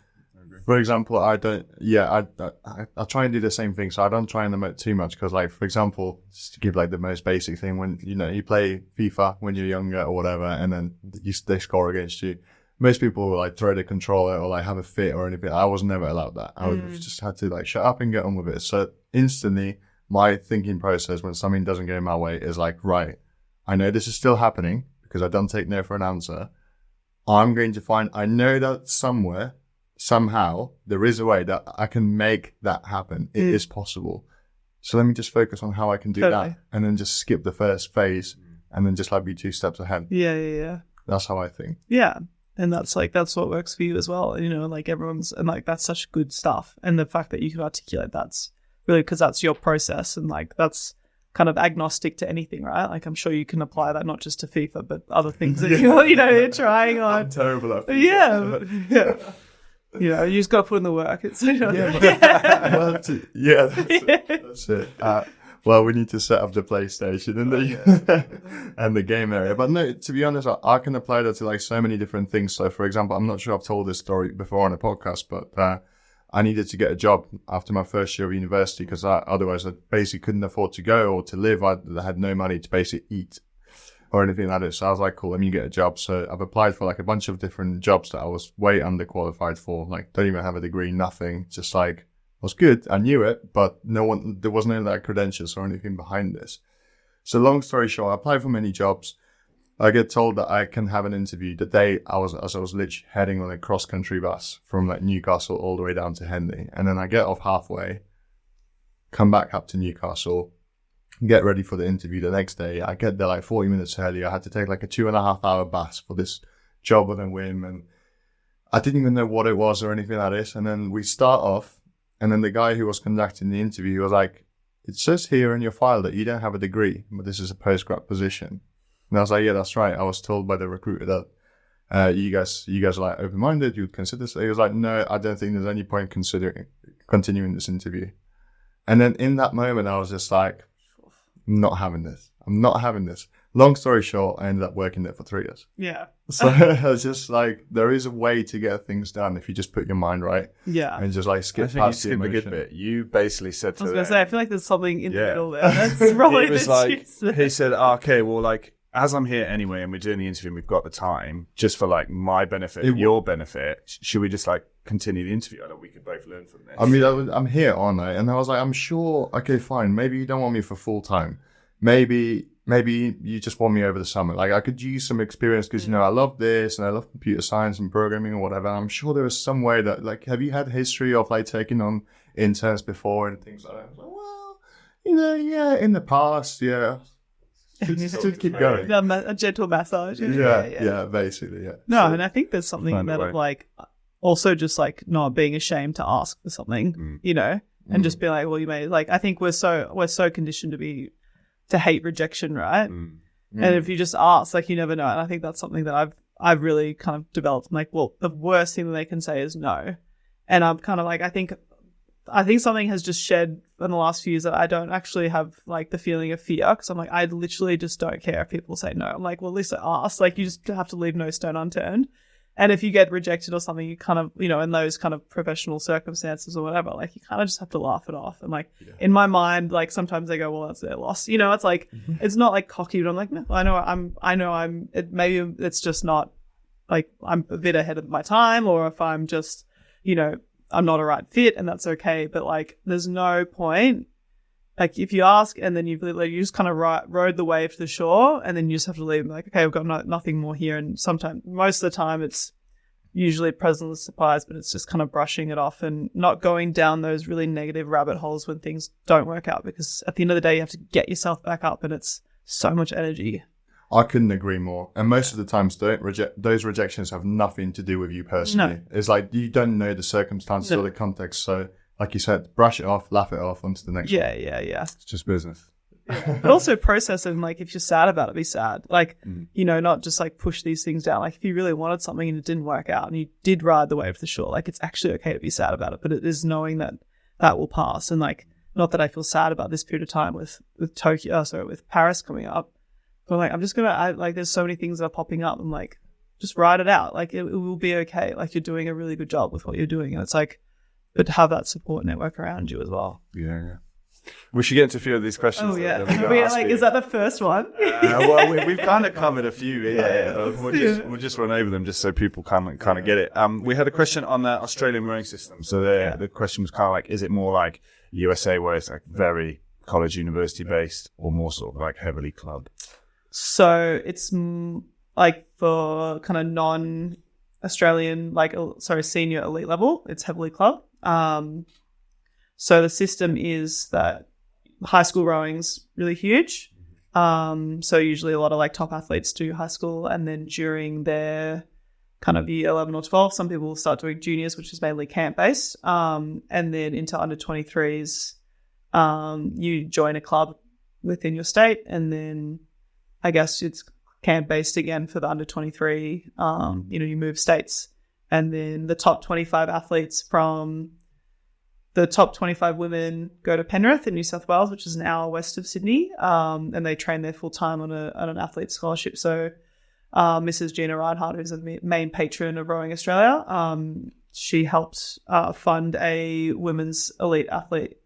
For example, I try and do the same thing. So I don't try and emote too much because, like, for example, just to give like the most basic thing, when, you know, you play FIFA when you're younger or whatever, and then they score against you. Most people will like throw the controller or like have a fit or anything. I was never allowed that. I was just had to like shut up and get on with it. So instantly, my thinking process when something doesn't go my way is like, right, I know this is still happening because I don't take no for an answer. I'm going to find, I know that somewhere, somehow, there is a way that I can make that happen. It is possible. So let me just focus on how I can do that, and then just skip the first phase and then just like be 2 steps ahead. Yeah. That's how I think. Yeah. And that's what works for you as well. You know, like everyone's, and like that's such good stuff. And the fact that you can articulate that's really because that's your process, and like that's kind of agnostic to anything, right? Like I'm sure you can apply that not just to FIFA, but other things that you're trying on. I'm terrible at FIFA. Yeah. You just got to put in the work. It's That's it. Well, we need to set up the PlayStation and the game area. But no, to be honest, I can apply that to like so many different things. So, for example, I'm not sure I've told this story before on a podcast, but I needed to get a job after my first year of university because otherwise I basically couldn't afford to go or to live. I had no money to basically eat or anything like this. So I was like, cool, let me get a job. So I've applied for like a bunch of different jobs that I was way underqualified for. Like, don't even have a degree, nothing. Just like, was good. I knew it, but there wasn't any like credentials or anything behind this. So long story short, I applied for many jobs. I get told that I can have an interview the day I was literally heading on a cross-country bus from like Newcastle all the way down to Henley. And then I get off halfway, come back up to Newcastle, get ready for the interview the next day. I get there like 40 minutes early. I had to take like a 2.5 hour bus for this job on a whim. And I didn't even know what it was or anything like this. And then we start off, and then the guy who was conducting the interview, he was like, it says here in your file that you don't have a degree, but this is a postgrad position. And I was like, yeah, that's right. I was told by the recruiter that you guys are like open-minded, you'd consider. So he was like, no, I don't think there's any point continuing this interview. And then in that moment, I was just like, I'm not having this. Long story short, I ended up working there for 3 years. Yeah. So I was just like, there is a way to get things done if you just put your mind right. Yeah. And just like skip past the emotion. A good bit. You basically said to I was them. going to say, I feel like there's something in the middle there. That's probably he said, okay, well, like, as I'm here anyway and we're doing the interview and we've got the time, just for like my benefit, your benefit, should we just like continue the interview? I know we could both learn from this. I mean, I'm here, aren't I? And I was like, I'm sure, okay, fine. Maybe you don't want me for full time. Maybe you just want me over the summer. Like I could use some experience because, I love this and I love computer science and programming or whatever. I'm sure there is some way that like, have you had history of like taking on interns before and things like that? I was like, well, yeah, in the past, yeah. Still keep going. A gentle massage. Yeah, basically, yeah. No, and I think there's something that of like also just like not being ashamed to ask for something, and just be like, well, you may like. I think we're so conditioned to hate rejection, right? And if you just ask, like, you never know. And I think that's something that I've really kind of developed. I'm like, well, the worst thing that they can say is no, and I'm kind of like, I think something has just shed in the last few years that I don't actually have like the feeling of fear because I'm like, I literally just don't care if people say no. I'm like, well, at least I asked. Like, you just have to leave no stone unturned. And if you get rejected or something, you kind of, in those kind of professional circumstances or whatever, like you kind of just have to laugh it off. And like in my mind, like sometimes they go, well, that's their loss. It's like, it's not like cocky, but I'm like, no, maybe it's just not like I'm a bit ahead of my time, or if I'm just, I'm not a right fit, and that's okay. But like, there's no point. Like, if you ask and then you just kind of rode the wave to the shore, and then you just have to leave. Like, okay, we've got nothing more here. And sometimes, most of the time, it's usually pleasant surprise, but it's just kind of brushing it off and not going down those really negative rabbit holes when things don't work out. Because at the end of the day, you have to get yourself back up, and it's so much energy. I couldn't agree more. And most of the times, those rejections have nothing to do with you personally. No. It's like you don't know the circumstances or the context. So, like you said, brush it off, laugh it off, onto the next one. Yeah. It's just business. Yeah. But also process it, and like, if you're sad about it, be sad. Like, not just like push these things down. Like, if you really wanted something and it didn't work out and you did ride the wave to the shore, like, it's actually okay to be sad about it. But it is knowing that will pass. And like, not that I feel sad about this period of time with Paris coming up. But like, I'm just there's so many things that are popping up. I'm like, just ride it out. Like, it will be okay. Like, you're doing a really good job with what you're doing. And it's like, but have that support network around you as well. Yeah. We should get into a few of these questions. Oh, yeah. Is that the first one? Well, we've kind of covered a few. Yeah. We'll just run over them just so people kind of get it. We had a question on the Australian rowing system. So the question was kind of like, is it more like USA where it's like very college, university based, or more sort of like heavily club? So it's like for kind of non-Australian, senior elite level, it's heavily club. So the system is that high school rowing's really huge. So usually a lot of like top athletes do high school, and then during their kind of year 11 or 12, some people will start doing juniors, which is mainly camp-based. And then into under 23s, you join a club within your state, and then I guess it's camp based again for the under 23. You move states, and then the top 25 athletes from the top 25 women go to Penrith in New South Wales, which is an hour west of Sydney, and they train there full time on an athlete scholarship. So Mrs. Gina Reinhardt, who's the main patron of Rowing Australia, she helped fund a women's elite athlete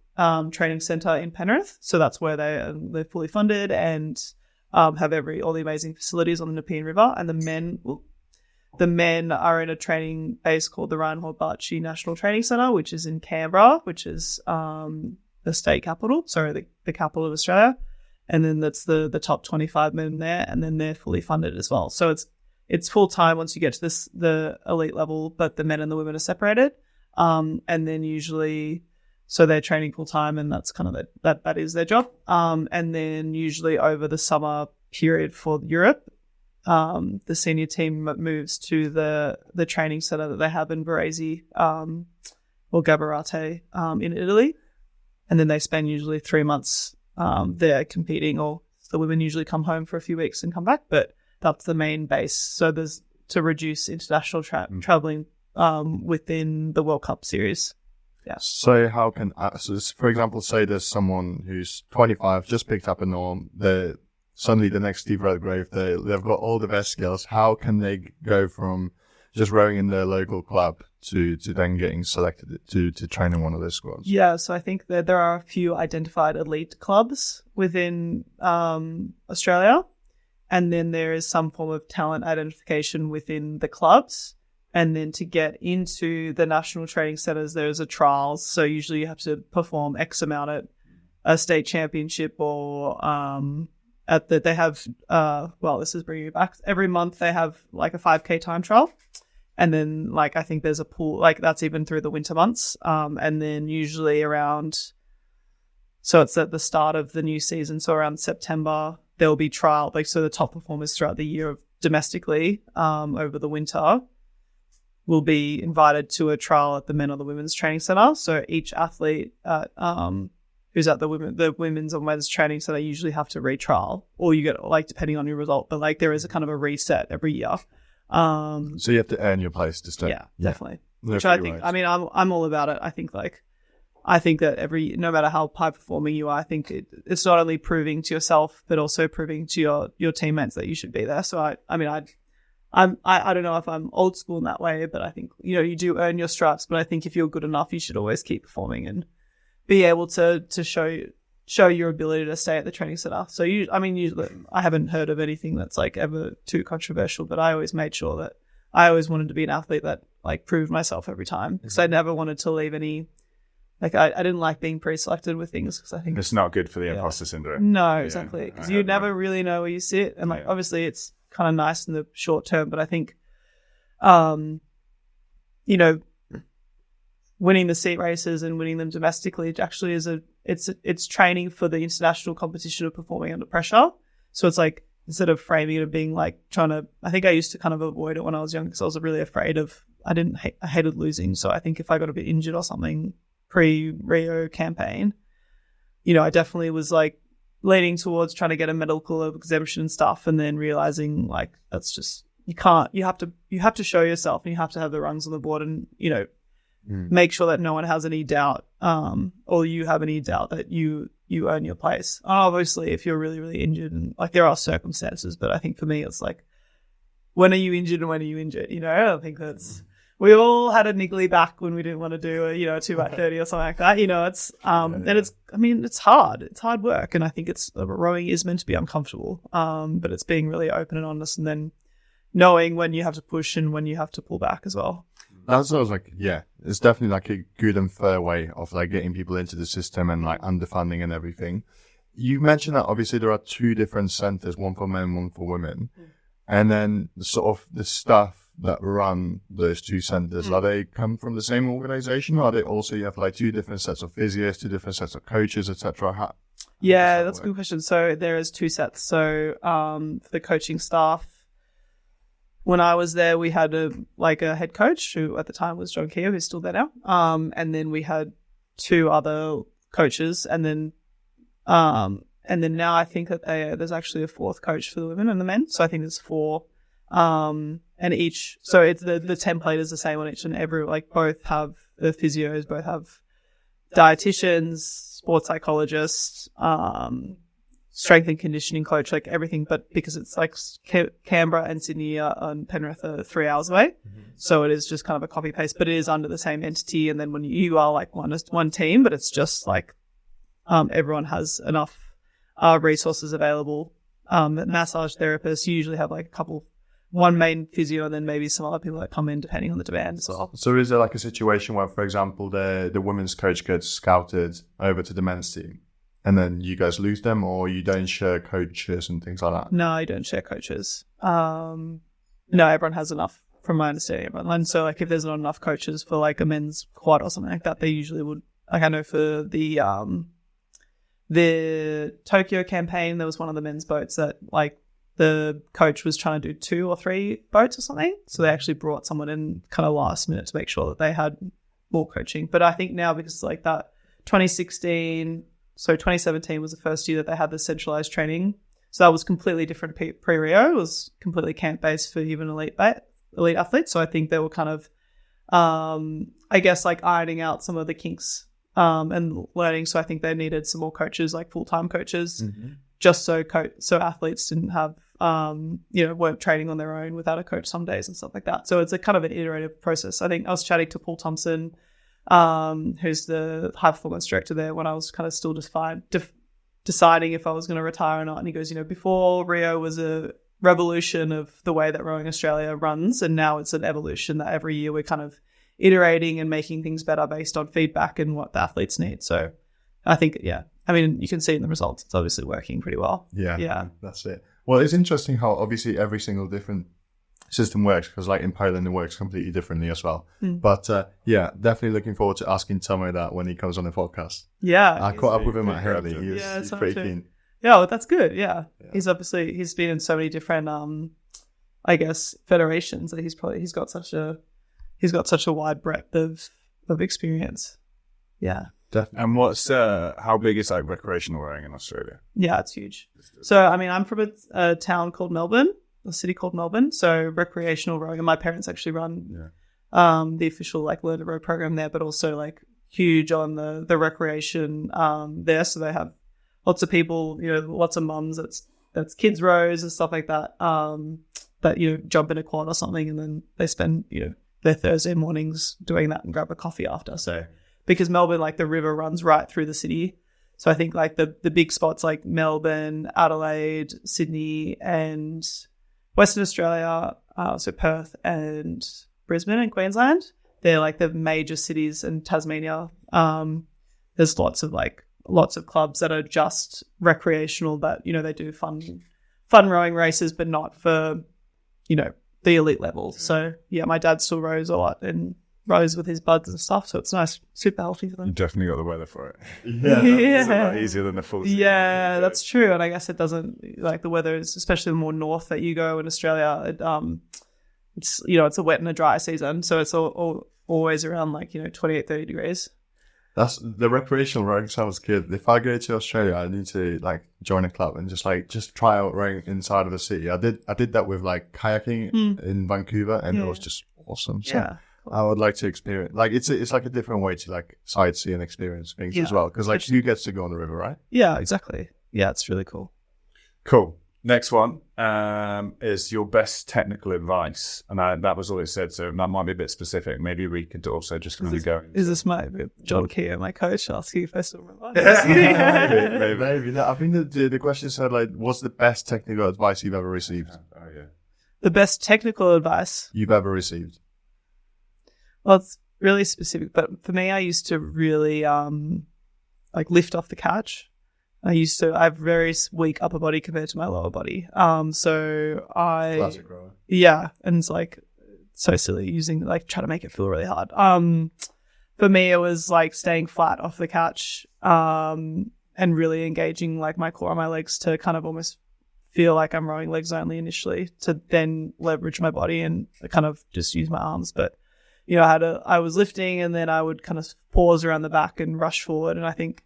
training centre in Penrith. So that's where they're fully funded and have all the amazing facilities on the Nepean River. And the men are in a training base called the Reinhold Barchi National Training Centre, which is in Canberra, which is the state capital, the capital of Australia. And then that's the top 25 men there, and then they're fully funded as well. So it's full time once you get to the elite level, but the men and the women are separated. And then usually, so they're training full time, and that's kind of that is their job. And then usually over the summer period for Europe, the senior team moves to the training center that they have in Varese or Gabarate in Italy, and then they spend usually 3 months there competing, or the women usually come home for a few weeks and come back, but that's the main base. So there's to reduce international traveling within the World Cup series. Yeah. So how can, for example, say there's someone who's 25, just picked up a norm, they're suddenly the next Steve Redgrave, they've got all the best skills. How can they go from just rowing in their local club to then getting selected to train in one of their squads? Yeah, so I think that there are a few identified elite clubs within Australia, and then there is some form of talent identification within the clubs. And then to get into the national training centres, there's a trials. So usually you have to perform X amount at a state championship, or they have, this is bringing me back. Every month they have like a 5K time trial. And then I think there's a pool, that's even through the winter months. And then usually so it's at the start of the new season. So around September, there'll be trial, so the top performers throughout the year domestically over the winter will be invited to a trial at the men or the women's training centre. So each athlete who's at the women's or men's training centre usually have to retrial, or you get depending on your result, but there is a kind of a reset every year. So you have to earn your place to stay. Yeah, definitely. Which I think, I'm all about it. I think that no matter how high performing you are, I think it's not only proving to yourself, but also proving to your teammates that you should be there. So I don't know if I'm old school in that way, but I think, you do earn your stripes, but I think if you're good enough, you should always keep performing and be able to show your ability to stay at the training center. So usually I haven't heard of anything that's ever too controversial, but I always made sure that I always wanted to be an athlete that proved myself every time, because I never wanted to leave any, I didn't like being pre-selected with things, because I think it's not good for the imposter syndrome. No, exactly. Because you never really know where you sit. And obviously it's kind of nice in the short term, but I think, winning the seat races and winning them domestically actually it's training for the international competition of performing under pressure. So it's instead of framing it of being I think I used to kind of avoid it when I was young, because I was really afraid I hated losing. So I think if I got a bit injured or something pre-Rio campaign, I definitely was leaning towards trying to get a medical exemption and stuff, and then realizing that's just, you have to show yourself, and you have to have the rungs on the board, and make sure that no one has any doubt, or you have any doubt that you earn your place. Obviously, if you're really, really injured, and there are circumstances, but I think for me, it's when are you injured and when are you injured? I think that's, we all had a niggly back when we didn't want to do a 2x30 or something like that. It's and it's hard. It's hard work, and I think rowing is meant to be uncomfortable. But it's being really open and honest, and then knowing when you have to push and when you have to pull back as well. That's what I was it's definitely a good and fair way of getting people into the system and underfunding and everything. You mentioned that obviously there are two different centers, one for men, one for women, and then sort of the staff that run those two centers, are they come from the same organization, or are they also, you have two different sets of physios, two different sets of coaches, etc.? Yeah, that's a good question. So there is two sets. So for the coaching staff, when I was there, we had a head coach who at the time was John Keogh, who's still there now. And then we had two other coaches, and then And then now I think that there's actually a fourth coach for the women and the men. So I think there's 4. And each, so it's the template is the same on each, and every, like, both have the physios, both have dietitians, sports psychologists, strength and conditioning coach, like everything. But because it's like Canberra and Sydney and Penrith are 3 hours away, so it is just kind of a copy paste, but it is under the same entity. And then when you are like one team, but it's just like everyone has enough resources available. Massage therapists usually have like one main physio, and then maybe some other people that come in depending on the demand as well. So is there like a situation where, for example, the women's coach gets scouted over to the men's team, and then you guys lose them, or you don't share coaches and things like that? No, you don't share coaches. No, everyone has enough, from my understanding. And so, like, if there's not enough coaches for like a men's quad or something like that, they usually would. Like, I know for the Tokyo campaign, there was one of the men's boats that like the coach was trying to do 2 or 3 boats or something. So they actually brought someone in kind of last minute to make sure that they had more coaching. But I think now, because like that 2017 was the first year that they had the centralized training. So that was completely different pre-Rio. It was completely camp-based for even elite athletes. So I think they were kind of, I guess, like ironing out some of the kinks and learning. So I think they needed some more coaches, like full-time coaches, just so athletes didn't have, weren't training on their own without a coach some days and stuff like that. So it's a kind of an iterative process. I think I was chatting to Paul Thompson, who's the high performance director there, when I was kind of still just deciding if I was going to retire or not. And he goes, before Rio was a revolution of the way that Rowing Australia runs, and now it's an evolution that every year we're kind of iterating and making things better based on feedback and what the athletes need. So I think, you can see in the results, it's obviously working pretty well. Yeah, that's it. Well, it's interesting how obviously every single different system works, because like in Poland it works completely differently as well. But definitely looking forward to asking Tomo that when he comes on the podcast. I caught up with him at Hurley. He's pretty keen. Yeah, well, that's good. Yeah. He's been in so many different federations that he's got such a wide breadth of experience. Yeah. Definitely. And what's how big is like recreational rowing in Australia? Yeah, it's huge. So I'm from a town called Melbourne, a city called Melbourne. So recreational rowing, and my parents actually run the official like Learn to Row program there, but also like huge on the recreation there. So they have lots of people, lots of mums that's kids rows and stuff like that, that jump in a quad or something, and then they spend their Thursday mornings doing that and grab a coffee after. So because Melbourne, like the river runs right through the city. So I think like the big spots like Melbourne, Adelaide, Sydney, and Western Australia, so Perth and Brisbane and Queensland, they're like the major cities. In Tasmania, there's lots of clubs that are just recreational, that they do fun rowing races, but not for the elite level. So my dad still rows a lot and rows with his buds and stuff, so it's nice, super healthy for them. You definitely got the weather for it. It's a lot easier than the full season. Yeah, that's true. And I guess it doesn't, like the weather is, especially the more north that you go in Australia, it's it's a wet and a dry season, so it's always around like 28, 30 degrees. That's the recreational rowing sounds good. If I go to Australia, I need to like join a club and just try out rowing inside of the city. I did that with like kayaking in Vancouver, and it was just awesome. So I would like to experience, like it's like a different way to like sightsee and experience things as well, because like who gets to go on the river, right? Yeah, exactly. Yeah, it's really cool. Cool. Next one is your best technical advice, and that was all it said. So that might be a bit specific. Maybe we could also just kind of go. Is this my John Keogh, my coach, asking if I still remember? Maybe. No, I think the question said like, what's the best technical advice you've ever received? The best technical advice you've ever received. Well, it's really specific, but for me, I used to really like lift off the couch. I have very weak upper body compared to my lower body. So Classic rower. Yeah, and it's like so silly using like trying to make it feel really hard. For me, it was like staying flat off the couch and really engaging like my core and my legs to kind of almost feel like I'm rowing legs only initially, to then leverage my body and kind of just use my arms. But I was lifting, and then I would kind of pause around the back and rush forward. And I think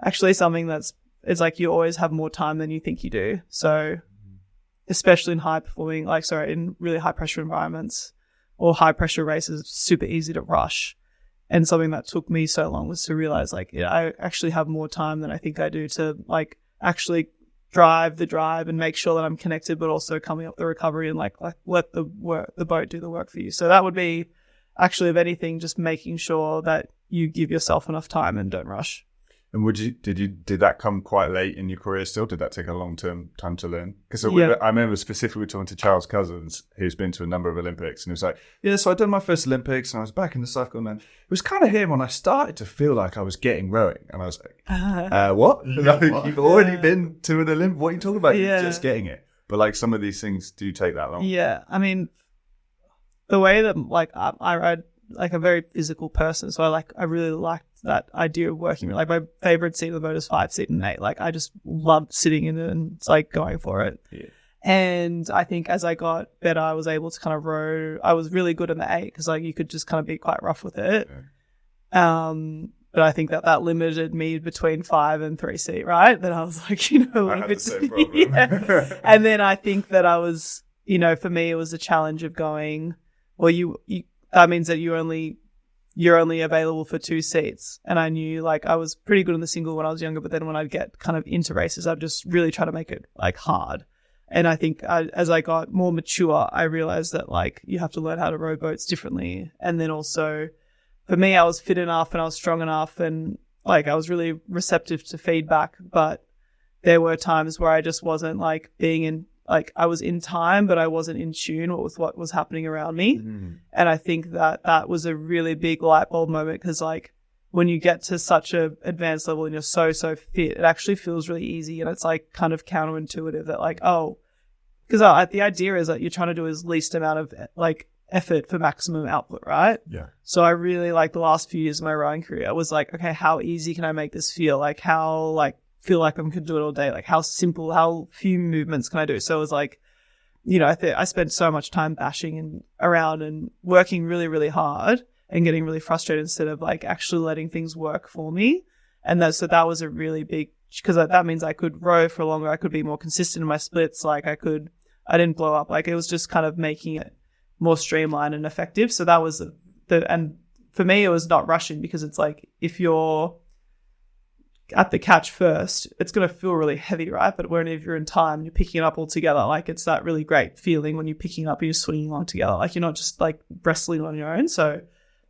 actually something that's it's like you always have more time than you think you do. So especially in in really high pressure environments or high pressure races, it's super easy to rush. And something that took me so long was to realize like I actually have more time than I think I do to like actually drive and make sure that I'm connected, but also coming up the recovery and like let the boat do the work for you. So that would be actually, of anything, just making sure that you give yourself enough time and don't rush. And did that come quite late in your career still? Did that take a long-term time to learn? Because I remember specifically talking to Charles Cousins, who's been to a number of Olympics, and he was like, yeah, so I did my first Olympics and I was back in the cycle, and then it was kind of here when I started to feel like I was getting rowing. And I was like, what? Like, you've already been to an Olympic? What are you talking about? You're just getting it. But like some of these things do take that long. Yeah. I mean, the way that like I ride like a very physical person, so I really liked that idea of working. Like my favorite seat of the boat is 5, 6, and 8. Like I just loved sitting in it and it's like going for it. Yeah. And I think as I got better, I was able to kind of row. I was really good in the 8 because like you could just kind of be quite rough with it. Yeah. But I think that limited me between 5 and 3 seat, right? That I was like, I had the same problem. Yeah. And then I think that I was, for me, it was a challenge of going, well, you that means that you're only available for 2 seats. And I knew like I was pretty good in the single when I was younger, but then when I'd get kind of into races, I'd just really try to make it like hard. And I think as I got more mature, I realized that like you have to learn how to row boats differently. And then also for me, I was fit enough and I was strong enough and like I was really receptive to feedback, but there were times where I just wasn't like I was in time, but I wasn't in tune with what was happening around me. Mm. And I think that was a really big light bulb moment because like when you get to such a advanced level and you're so fit, it actually feels really easy. And it's like kind of counterintuitive that like, because the idea is that you're trying to do as least amount of like effort for maximum output, right? Yeah. So I really like the last few years of my rowing career, I was like, okay, how easy can I make this feel? Like how like feel like I could do it all day. Like how simple, how few movements can I do? So it was like, I spent so much time bashing around and working really, really hard and getting really frustrated instead of like actually letting things work for me. And so that was a really big, because that means I could row for longer. I could be more consistent in my splits. Like I didn't blow up. Like it was just kind of making it more streamlined and effective. So that was and for me, it was not rushing because it's like, if you're at the catch first, it's going to feel really heavy, right? But if you're in time, you're picking it up all together. Like it's that really great feeling when you're picking up and you're swinging along together. Like you're not just like wrestling on your own. So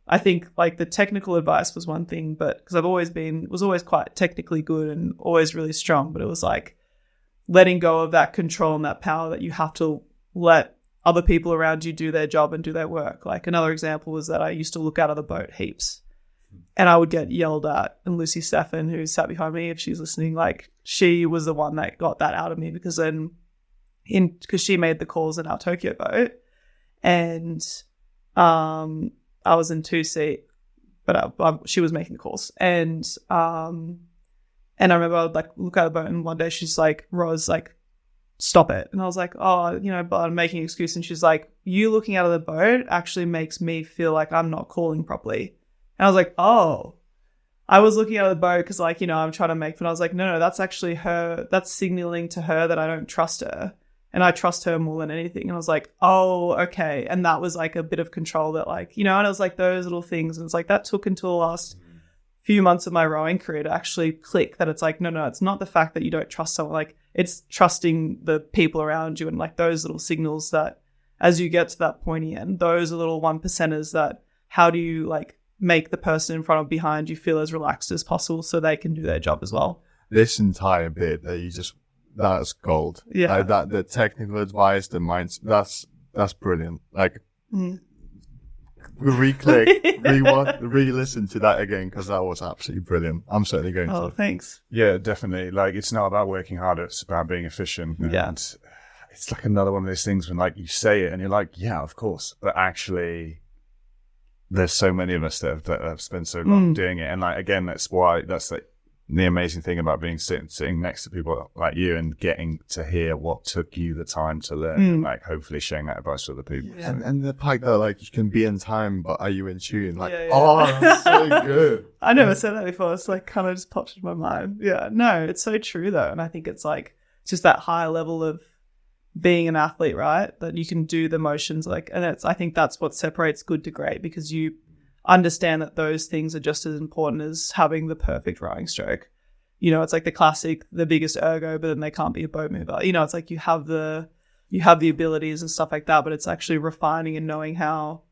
I think like the technical advice was one thing, but because was always quite technically good and always really strong, but it was like letting go of that control and that power that you have to let other people around you do their job and do their work. Like another example was that I used to look out of the boat heaps. And I would get yelled at. And Lucy Steffen, who sat behind me, if she's listening, like she was the one that got that out of me because she made the calls in our Tokyo boat, and I was in 2 seat, but she was making the calls, and I remember I would like look at the boat, and one day she's like, "Ros, like, stop it," and I was like, "Oh, but I'm making an excuse," and she's like, "You looking out of the boat actually makes me feel like I'm not calling properly." And I was like, oh, I was looking at the boat because like, I'm trying to make fun. I was like, no, that's actually her. That's signaling to her that I don't trust her. And I trust her more than anything. And I was like, oh, okay. And that was like a bit of control that like, and it was like those little things. And it's like that took until the last few months of my rowing career to actually click that it's like, no, it's not the fact that you don't trust someone. Like it's trusting the people around you and like those little signals that as you get to that pointy end, those are little 1%ers that how do you like make the person in front or behind you feel as relaxed as possible so they can do their job as well. This entire bit that that's gold. Yeah. Like the technical advice, the mindset, that's brilliant. Like, re-listen to that again because that was absolutely brilliant. I'm certainly going to. Oh, thanks. Yeah, definitely. Like, it's not about working harder, it's about being efficient. Yeah. And it's like another one of those things when like you say it and you're like, yeah, of course. But actually, there's so many of us that have spent so long doing it. And like, again, that's the amazing thing about being sitting next to people like you and getting to hear what took you the time to learn, and like hopefully sharing that advice to other people. Yeah, and the fact that like you can be in time, but are you in tune? Like, Yeah. oh, that's so good. I never said that before. It's like kind of just popped into my mind. Yeah, no, it's so true though. And I think it's like just that high level of being an athlete, right? That you can do the motions like, and I think that's what separates good to great, because you understand that those things are just as important as having the perfect rowing stroke. You know, it's like the classic, the biggest ergo, but then they can't be a boat mover. You know, it's like you have the abilities and stuff like that, but it's actually refining and knowing how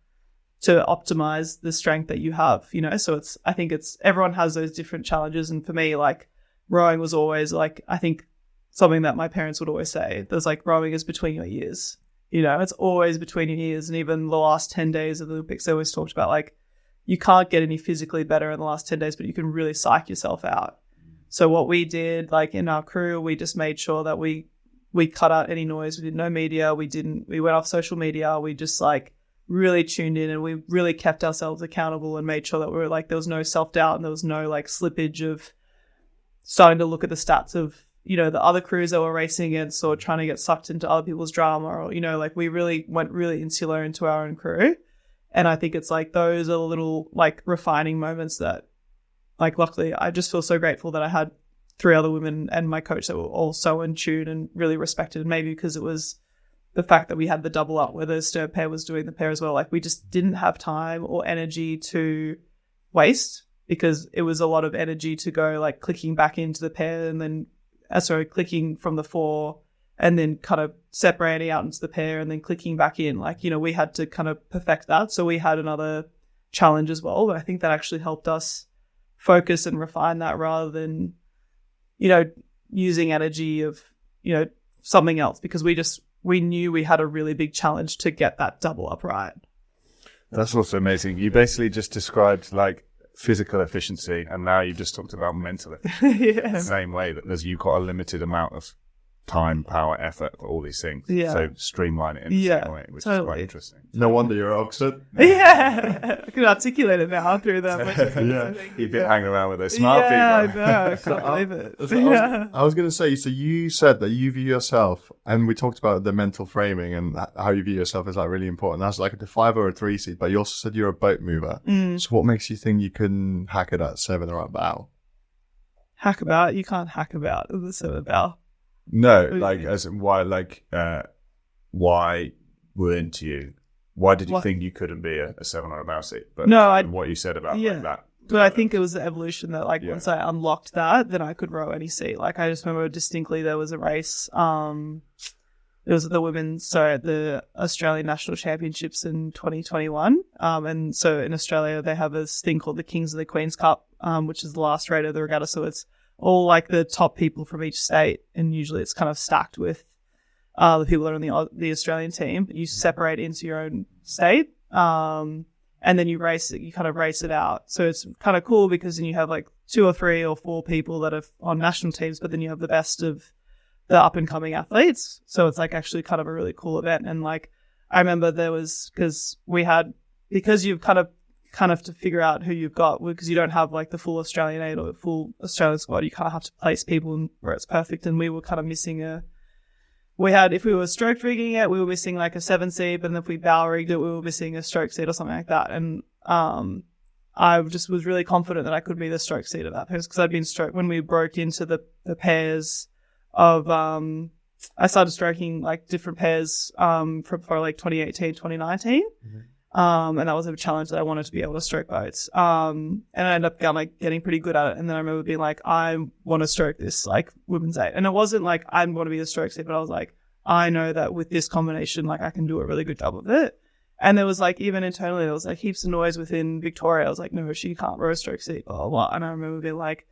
to optimize the strength that you have, you know? So I think everyone has those different challenges. And for me, like rowing was always like, I think something that my parents would always say, there's like rowing is between your ears, you know, it's always between your ears. And even the last 10 days of the Olympics, they always talked about like, you can't get any physically better in the last 10 days, but you can really psych yourself out. So what we did, like in our crew, we just made sure that we cut out any noise. We did no media. We went off social media. We just like really tuned in, and we really kept ourselves accountable and made sure that we were like, there was no self-doubt and there was no like slippage of starting to look at the stats of, you know, the other crews that were racing against or trying to get sucked into other people's drama, or, you know, like we really went really insular into our own crew. And I think it's like those are little like refining moments that, like, luckily I just feel so grateful that I had 3 other women and my coach that were all so in tune and really respected. Maybe because it was the fact that we had the double up where the stern pair was doing the pair as well. Like we just didn't have time or energy to waste, because it was a lot of energy to go like clicking back into the pair and then clicking from the 4 and then kind of separating out into the pair and then clicking back in. Like, you know, we had to kind of perfect that. So we had another challenge as well. But I think that actually helped us focus and refine that rather than, you know, using energy of, you know, something else, because we knew we had a really big challenge to get that double up right. That's also amazing. You basically just described like physical efficiency, and now you've just talked about mental efficiency. Yeah. Same way that you've got a limited amount of time, power, effort for all these things. Yeah. So streamline it in the same way, which is quite interesting. No wonder you're Oxford. Yeah. I can articulate it now through that. Yeah. You've been hanging around with those smart people. I know. I can't believe it. I was going to say, so you said that you view yourself, and we talked about the mental framing and how you view yourself as like really important. That's like a 5 or a 3 seed, but you also said you're a boat mover. So what makes you think you can hack it at 7 or at bow? Hack about? You can't hack about the 7 bow. No, like as in why, like why weren't you? Why did you think you couldn't be a 7 or a bow seat? But no, what you said about like that. But I think it was the evolution that, like, once I unlocked that, then I could row any seat. Like, I just remember distinctly there was a race. It was the Australian National Championships in 2021. And so in Australia, they have this thing called the Kings and the Queens Cup, which is the last race of the regatta. So it's all like the top people from each state. And usually it's kind of stacked with the people that are on the Australian team. You separate into your own state. And then you kind of race it out. So it's kind of cool because then you have like 2 or 3 or 4 people that are on national teams, but then you have the best of the up and coming athletes. So it's like actually kind of a really cool event. And like, I remember because you've kind of to figure out who you've got, because you don't have like the full Australian 8 or the full Australian squad. You kind of have to place people where it's perfect. And we were kind of missing if we were stroke rigging it, we were missing like a 7 seed, but then if we bow rigged it, we were missing a stroke seed or something like that. And I just was really confident that I could be the stroke seed of that pairs, because I'd been when we broke into the pairs of, I started stroking like different pairs for like 2018, 2019. And that was a challenge that I wanted to be able to stroke boats. And I ended up getting pretty good at it. And then I remember being like, I want to stroke this like women's 8. And it wasn't like I want to be the stroke seat, but I was like, I know that with this combination, like I can do a really good job of it. And there was like, even internally, there was like heaps of noise within Victoria. I was like, no, she can't row a stroke seat, blah, blah, blah. And I remember being like,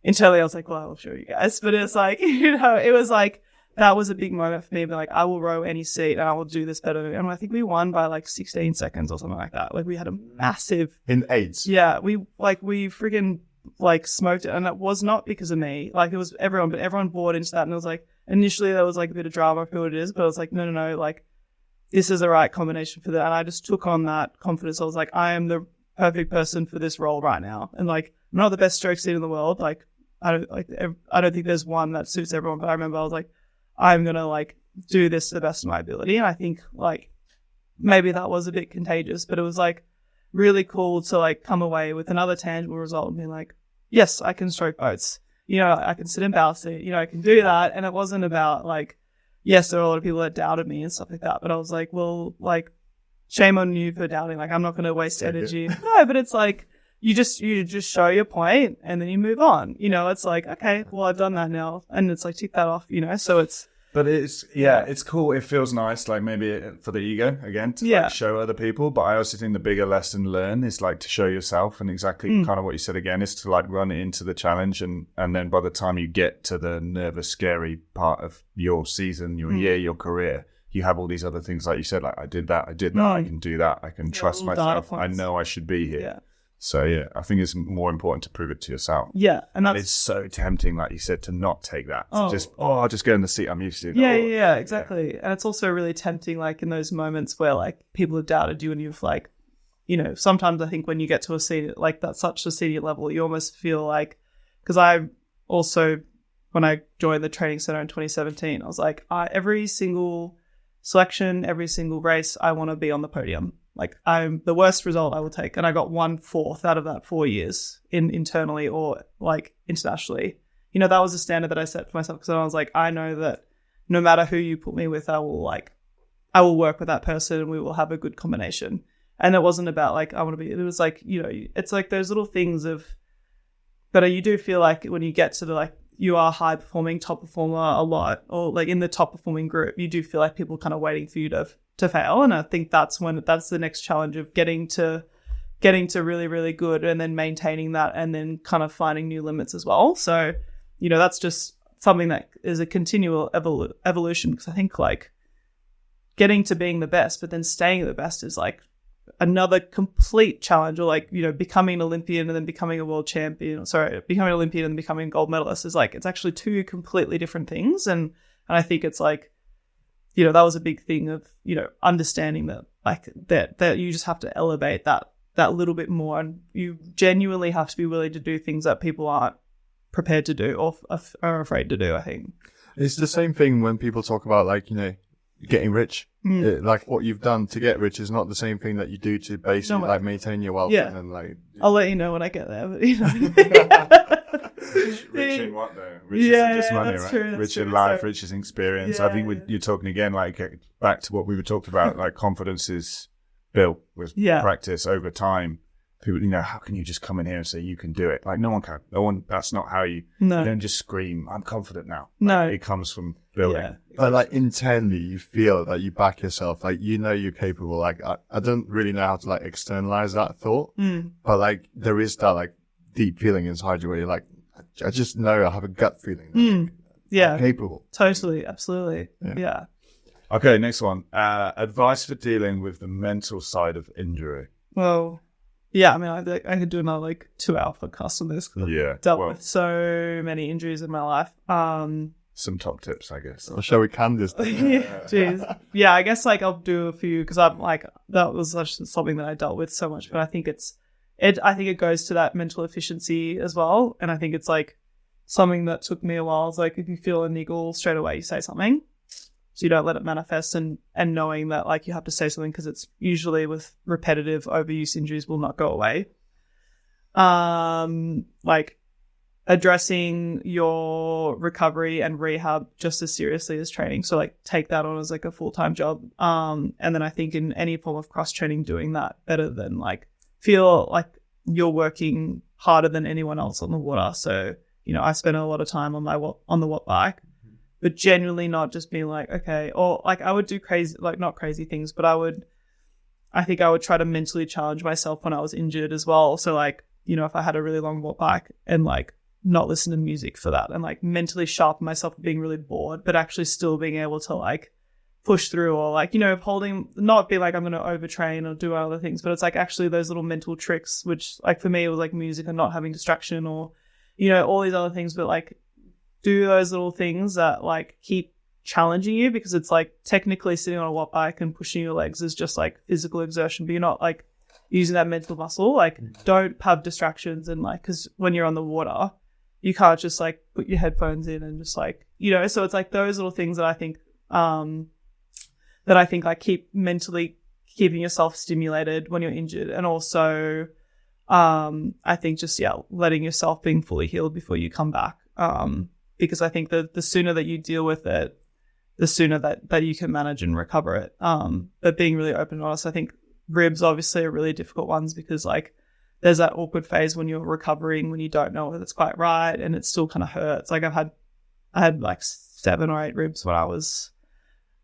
internally I was like, well, I'll show you guys. But it's like, it was like, that was a big moment for me. But like, I will row any seat and I will do this better. And I think we won by like 16 seconds or something like that. Like we had a massive in 8s. Yeah, we friggin' like smoked it, and it was not because of me. Like it was everyone, but everyone bought into that. And it was like initially there was like a bit of drama for what it is, but I was like, no, like this is the right combination for that. And I just took on that confidence. I was like, I am the perfect person for this role right now. And like, I'm not the best stroke seat in the world. Like I don't think there's one that suits everyone, but I remember I was like, I'm going to like do this to the best of my ability. And I think like maybe that was a bit contagious, but it was like really cool to like come away with another tangible result and be like, yes, I can stroke boats. You know, I can sit in bow seat, you know, I can do that. And it wasn't about like, yes, there were a lot of people that doubted me and stuff like that. But I was like, well, like, shame on you for doubting. Like, I'm not going to waste energy. No, but it's like, you just show your point and then you move on. You know, it's like, okay, well, I've done that now. And it's like, tick that off, you know, so it's. But it's cool. It feels nice, like maybe for the ego again to like show other people. But I also think the bigger lesson learned is like to show yourself, and exactly kind of what you said again is to like run into the challenge, and then by the time you get to the nervous, scary part of your season, your year, your career, you have all these other things like you said, like I did that, I can do that, I can trust myself, I know I should be here. Yeah. So yeah, I think it's more important to prove it to yourself. Yeah, and it's so tempting, like you said, to not take that. I'll just go in the seat I'm used to. Yeah, exactly. Yeah. And it's also really tempting, like in those moments where like people have doubted you, and you've like, you know, sometimes I think when you get to a senior, like that's such a senior level, you almost feel like, because I also, when I joined the training center in 2017, I was like, every single selection, every single race, I want to be on the podium. Like I'm the worst result I will take. And I got 1/4 out of that 4 years internally or like internationally. You know, that was a standard that I set for myself, because I was like, I know that no matter who you put me with, I will work with that person and we will have a good combination. And it wasn't about like, I want to be, it was like, you know, it's like those little things but you do feel like when you get to the like, you are high performing, top performer a lot, or like in the top performing group, you do feel like people kind of waiting for you to fail. And I think that's the next challenge of getting to really, really good and then maintaining that and then kind of finding new limits as well. So, you know, that's just something that is a continual evolution, because I think like getting to being the best, but then staying the best is like another complete challenge, or like, you know, becoming an Olympian and then becoming a world champion, becoming an Olympian and becoming a gold medalist is like, it's actually two completely different things. And I think it's like, you know, that was a big thing of, you know, understanding that like that you just have to elevate that little bit more, and you genuinely have to be willing to do things that people aren't prepared to do or are afraid to do, I think. It's the same thing when people talk about like, you know, getting rich. Like what you've done to get rich is not the same thing that you do to basically like maintain your wealth. Yeah. And then, like, I'll let you know when I get there, but, you know. Rich in what though? Rich isn't just money, right? True, rich in life, rich in experience. I think you're talking again, like back to what we were talking about, like confidence is built with practice over time. People, you know, how can you just come in here and say you can do it? Like no one can. No one. That's not how you. No. You don't just scream, I'm confident now. No. Like, it comes from building. Yeah. But like internally, you feel that you back yourself. Like you know you're capable. Like I don't really know how to like externalize that thought, but like there is that like deep feeling inside you where you're like, I just know, I have a gut feeling that I'm capable. Totally, absolutely. Yeah. Okay, next one. Advice for dealing with the mental side of injury. Well, yeah, I mean, I could do another like 2-hour podcast on this. Yeah. Dealt with so many injuries in my life. Some top tips, I guess. Or shall we canvas? Jeez. Yeah, I guess like I'll do a few, because I'm like, that was something that I dealt with so much, but I think I think it goes to that mental efficiency as well. And I think it's like something that took me a while. It's like if you feel a niggle straight away, you say something. So you don't let it manifest, and knowing that like you have to say something, because it's usually with repetitive overuse injuries will not go away. Like addressing your recovery and rehab just as seriously as training. So like take that on as like a full-time job. And then I think in any form of cross training, doing that better than like feel like you're working harder than anyone else on the water. So, you know, I spent a lot of time on the watt bike, but genuinely not just being like, okay, or like I would do crazy, like not crazy things, but I think I would try to mentally challenge myself when I was injured as well. So like, you know, if I had a really long watt bike and like not listen to music for that, and like mentally sharpen myself for being really bored, but actually still being able to like push through, or like, you know, not be like I'm going to overtrain or do other things, but it's like actually those little mental tricks, which like for me it was like music and not having distraction, or, you know, all these other things, but like do those little things that like keep challenging you, because it's like technically sitting on a watt bike and pushing your legs is just like physical exertion, but you're not like using that mental muscle. Like don't have distractions, and like, because when you're on the water, you can't just like put your headphones in and just like, so it's like those little things that I think like keep mentally keeping yourself stimulated when you're injured. And also I think just letting yourself being fully healed before you come back, because I think that the sooner that you deal with it, the sooner that you can manage and recover it. But being really open and honest, I think ribs obviously are really difficult ones because like there's that awkward phase when you're recovering, when you don't know if it's quite right and it still kind of hurts. Like I had like 7 or 8 ribs when I was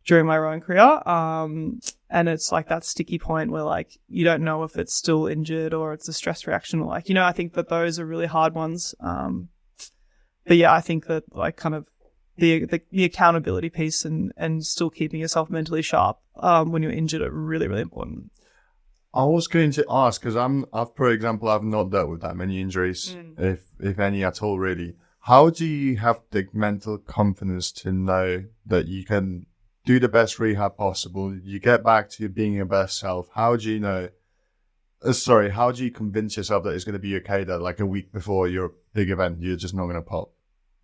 during my rowing career. And it's like that sticky point where like you don't know if it's still injured or it's a stress reaction or like, I think that those are really hard ones. But yeah, I think that like kind of the accountability piece and still keeping yourself mentally sharp when you're injured are really, really important. I was going to ask, because for example, I've not dealt with that many injuries, if any at all, really. How do you have the mental confidence to know that you can do the best rehab possible? You get back to being your best self. How do you know? How do you convince yourself that it's going to be okay that like a week before your big event, you're just not going to pop?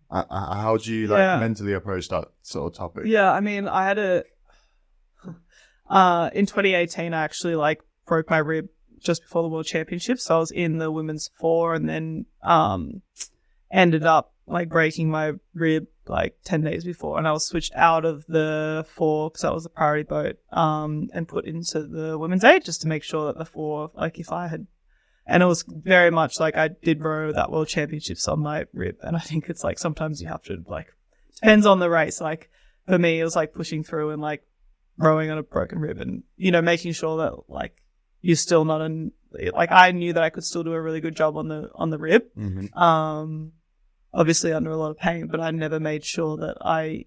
How do you mentally approach that sort of topic? Yeah, I mean, I had in 2018, I actually like broke my rib just before the World Championships. So I was in the women's 4 and then ended up like breaking my rib like 10 days before, and I was switched out of the 4 because that was the priority boat and put into the women's 8 just to make sure that the 4, like if I had, and it was very much like I did row that World Championships on my rib, and I think it's like sometimes you have to like, depends on the race. Like for me it was like pushing through and like rowing on a broken rib and making sure that like you're still not like I knew that I could still do a really good job on the rib. Mm-hmm. Obviously under a lot of pain, but I never made sure that I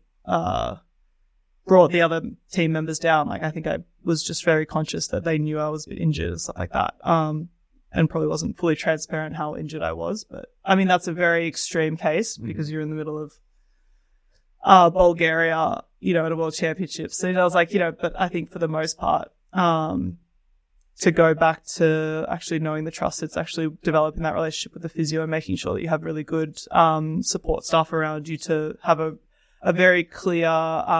brought the other team members down. Like I think I was just very conscious that they knew I was injured and stuff like that. And probably wasn't fully transparent how injured I was. But I mean, that's a very extreme case because you're in the middle of Bulgaria, at a World Championships. So I was like, but I think for the most part, to go back to actually knowing the trust, it's actually developing that relationship with the physio and making sure that you have really good support staff around you to have a very clear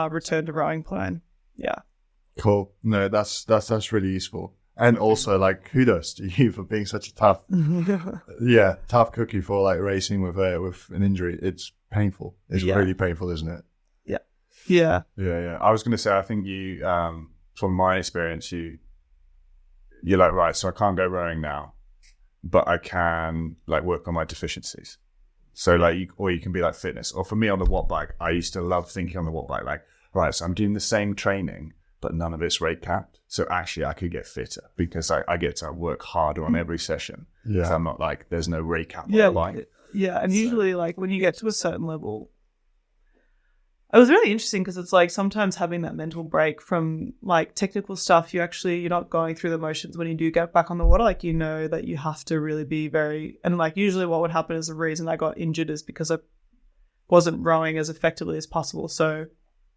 return to rowing plan. Yeah. Cool. No, that's really useful. And also like kudos to you for being such a tough cookie for like racing with an injury. It's painful. It's really painful, isn't it? Yeah. I was going to say, I think you, from my experience, you're like, right, so I can't go rowing now, but I can like work on my deficiencies. So like, you can be like fitness. Or for me on the watt bike, I used to love thinking on the watt bike, like, right, so I'm doing the same training, but none of it's rate capped. So actually I could get fitter because I get to work harder on every session. Yeah. So I'm not like, there's no rate cap on the bike. Yeah. And usually like when you get to a certain level, it was really interesting because it's like sometimes having that mental break from like technical stuff, you're not going through the motions when you do get back on the water. Like, that you have to really be and like usually what would happen is the reason I got injured is because I wasn't rowing as effectively as possible. So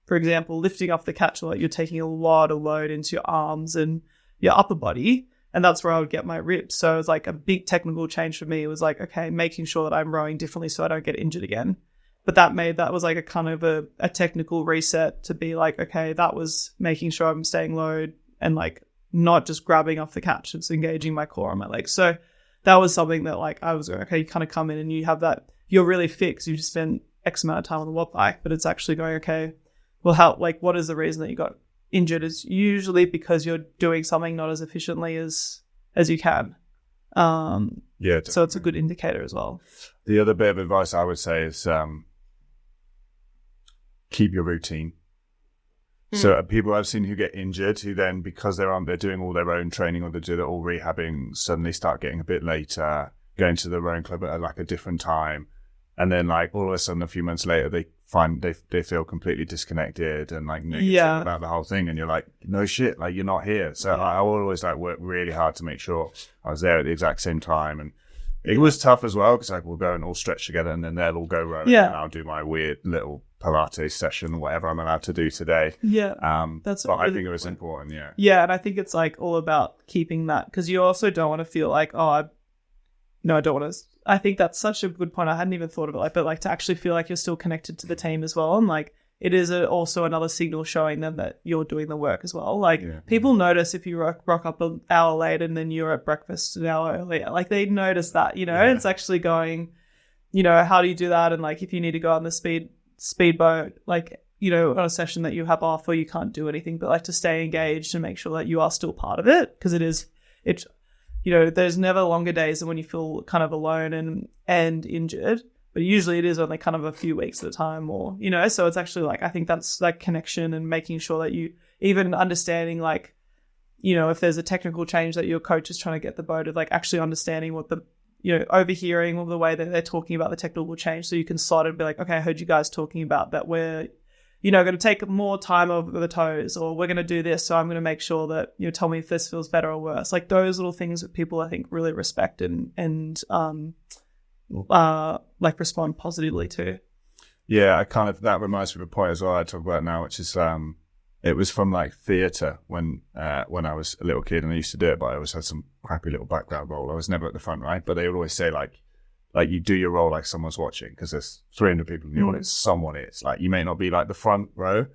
for example, lifting off the catch, like you're taking a lot of load into your arms and your upper body. And that's where I would get my ribs. So it was like a big technical change for me. It was like, okay, making sure that I'm rowing differently so I don't get injured again. But that was like a kind of a technical reset to be like, okay, that was making sure I'm staying low and like not just grabbing off the catch. It's engaging my core on my legs. So that was something that like I was going, okay, you kind of come in and you have that, you're really fixed. You just spend X amount of time on the watt bike, but it's actually going, okay, well, what is the reason that you got injured? Is usually because you're doing something not as efficiently as you can. So it's a good indicator as well. The other bit of advice I would say is, keep your routine. So people I've seen who get injured, who then, because they're doing all their own training or they're all rehabbing, suddenly start getting a bit later, going to the rowing club at like a different time. And then like all of a sudden, a few months later, they find they feel completely disconnected and like negative about the whole thing. And you're like, no shit, like you're not here. So I always like work really hard to make sure I was there at the exact same time. And it was tough as well because like we'll go and all stretch together and then they'll all go rowing and I'll do my weird little Pilates session, whatever I'm allowed to do today. Yeah. But really I think it was important. Yeah. Yeah. And I think it's like all about keeping that because you also don't want to feel like, I don't want I think that's such a good point. I hadn't even thought of it like, but like to actually feel like you're still connected to the team as well. And like, it is also another signal showing them that you're doing the work as well. Like people notice if you rock up an hour late and then you're at breakfast an hour earlier, like they notice that, it's actually going, how do you do that? And like, if you need to go on the speedboat, like, on a session that you have off or you can't do anything, but like to stay engaged and make sure that you are still part of it. Cause there's never longer days than when you feel kind of alone and injured. But usually it is only kind of a few weeks at a time or, so it's actually like, I think that's like connection and making sure that you even understanding like, if there's a technical change that your coach is trying to get the boat of like actually understanding what the, overhearing the way that they're talking about the technical change. So you can slot it and be like, okay, I heard you guys talking about that we're, going to take more time over the toes or we're going to do this. So I'm going to make sure that, tell me if this feels better or worse. Like those little things that people I think really respect and like respond positively to. Yeah, that reminds me of a point as well I talk about now, which is it was from like theatre when I was a little kid and I used to do it, but I always had some crappy little background role. I was never at the front, right? But they would always say like you do your role like someone's watching because there's 300 people in the audience. Someone is like, you may not be like the front row,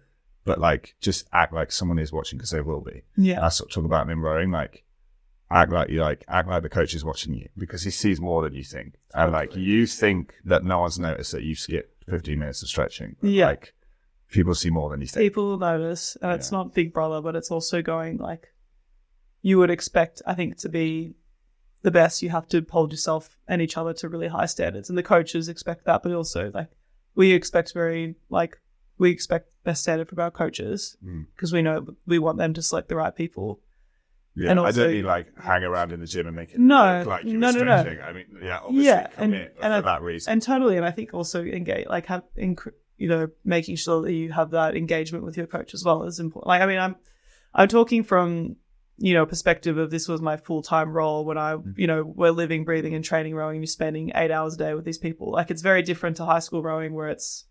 but like just act like someone is watching because they will be. Yeah, I sort of talk about in rowing, like act like the coach is watching you because he sees more than you think. And like you think that no one's noticed that you skipped 15 minutes of stretching. But, like people see more than you think. People notice, and it's not Big Brother, but it's also going like you would expect, I think, to be the best. You have to hold yourself and each other to really high standards, and the coaches expect that, but also like we expect best standard from our coaches because we know we want them to select the right people. Yeah, and also, I don't mean like hang around in the gym and make it look like you're stretching. I mean, obviously commit for that reason. And totally, and I think also engage, like have, making sure that you have that engagement with your coach as well is important. Like, I mean, I'm talking from, perspective of this was my full-time role when I, we're living, breathing and training rowing, you're spending 8 hours a day with these people. Like it's very different to high school rowing where it's,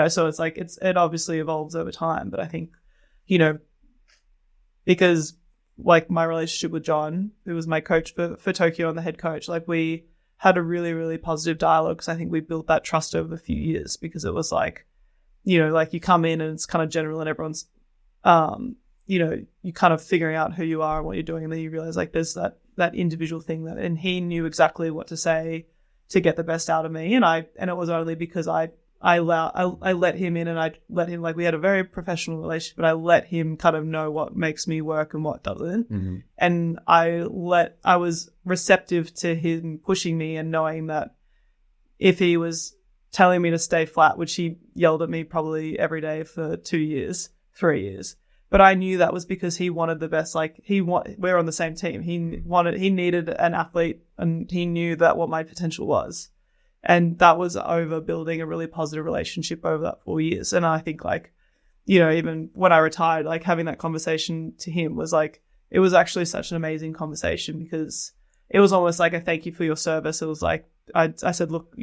so it's like, it obviously evolves over time, but I think, because like my relationship with John, who was my coach for Tokyo and the head coach, like we had a really, really positive dialogue because I think we built that trust over a few years because it was like, like you come in and it's kind of general and everyone's, you kind of figuring out who you are and what you're doing. And then you realize like there's that individual thing and he knew exactly what to say to get the best out of me. And it was only because I let him in and I let him, like we had a very professional relationship, but I let him kind of know what makes me work and what doesn't. Mm-hmm. And I was receptive to him pushing me and knowing that if he was telling me to stay flat, which he yelled at me probably every day for 3 years, but I knew that was because he wanted the best. Like we're on the same team. He needed an athlete and he knew that what my potential was. And that was over building a really positive relationship over that 4 years. And I think like, even when I retired, like having that conversation to him was like, it was actually such an amazing conversation because it was almost like a thank you for your service. It was like, I said, look,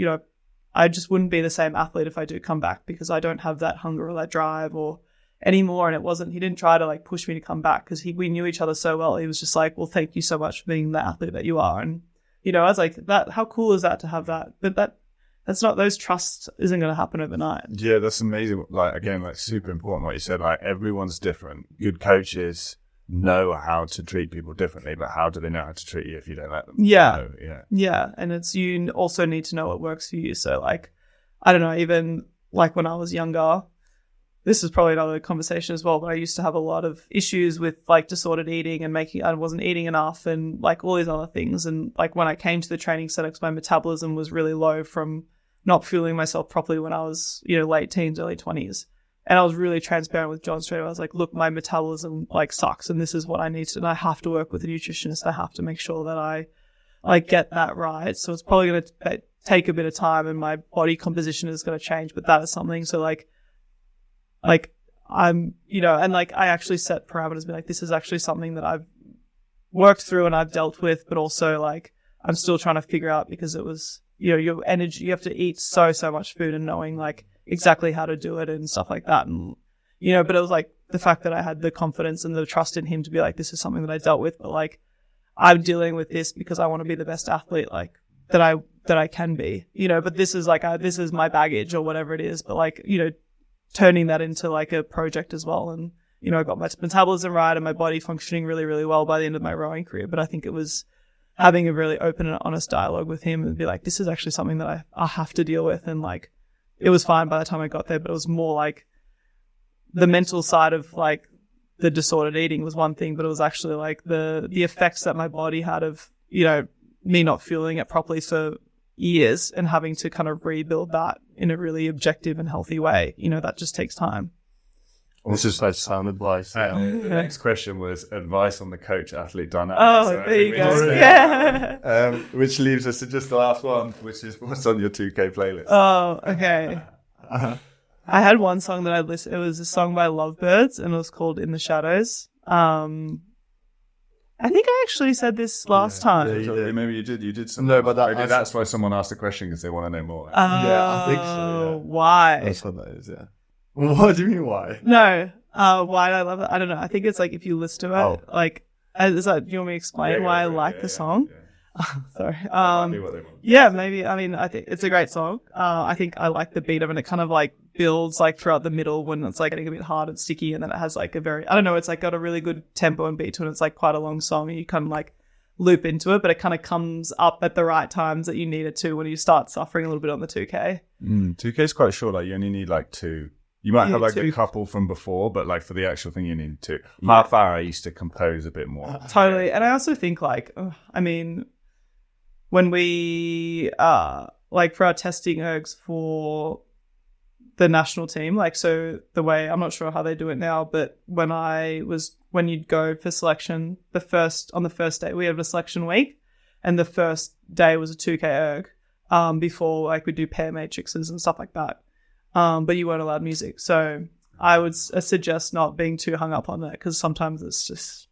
I just wouldn't be the same athlete if I do come back because I don't have that hunger or that drive or anymore. And he didn't try to like push me to come back because we knew each other so well. He was just like, well, thank you so much for being the athlete that you are. And I was like, that, how cool is that to have that? But that's not, those trusts isn't going to happen overnight. Yeah, that's amazing. Like, again, like super important what you said, like everyone's different. Good coaches know how to treat people differently, but how do they know how to treat you if you don't let them? Yeah. Yeah. And you also need to know what works for you. So like, I don't know, even like when I was younger, this is probably another conversation as well, but I used to have a lot of issues with like disordered eating and I wasn't eating enough and like all these other things. And like when I came to the training center, because my metabolism was really low from not fueling myself properly when I was, late teens, early 20s. And I was really transparent with John straight away. I was like, look, my metabolism like sucks and this is what I need to, and I have to work with a nutritionist. I have to make sure that I get that right. So it's probably going to take a bit of time and my body composition is going to change, but that is something. So like I'm, and like I actually set parameters, be like, this is actually something that I've worked through and I've dealt with, but also like I'm still trying to figure out because it was, your energy, you have to eat so much food and knowing like exactly how to do it and stuff like that. And, but it was like the fact that I had the confidence and the trust in him to be like, this is something that I dealt with, but like I'm dealing with this because I want to be the best athlete, like that I can be, but this is like, this is my baggage or whatever it is. But like, turning that into like a project as well. And, I got my metabolism right and my body functioning really, really well by the end of my rowing career. But I think it was having a really open and honest dialogue with him and be like, this is actually something that I have to deal with. And like, it was fine by the time I got there, but it was more like the mental side of like the disordered eating was one thing, but it was actually like the effects that my body had of, me not feeling it properly for years and having to kind of rebuild that in a really objective and healthy way. That just takes time. This is like sound advice. The next question was advice on the coach-athlete dynamic. Oh, there you go. Yeah. Which leaves us to just the last one, which is what's on your 2K playlist. Oh, okay. I had one song that I listened. It was a song by Lovebirds, and it was called "In the Shadows." I think I actually said this last time. Yeah, maybe you did. You did something. No, but that's why someone asked the question because they want to know more. Yeah, I think so. Yeah. Why? That's what that is. Yeah. What do you mean why? No. Why do I love it? I don't know. I think it's like if you listen to it, like, is that? Do you want me to explain why I like the song? Yeah. Sorry. Yeah, maybe. I mean, I think it's a great song. I think I like the beat of it. And it kind of like builds like throughout the middle when it's like getting a bit hard and sticky, and then it has like a very, I don't know, it's like got a really good tempo and beat to it. It's like quite a long song, and you kind of like loop into it, but it kind of comes up at the right times that you need it to when you start suffering a little bit on the 2K. 2K is quite short. Like you only need like two. You might have like a couple from before, but like for the actual thing, you need two. Half hour, I used to compose a bit more. Totally. And I also think like, I mean, when we, like for our testing ergs for the national team, like, so the way, I'm not sure how they do it now, but when you'd go for selection, on the first day, we had a selection week, and the first day was a 2K erg, before like we do pair matrices and stuff like that. But you weren't allowed music. So I would suggest not being too hung up on that, because sometimes it's just,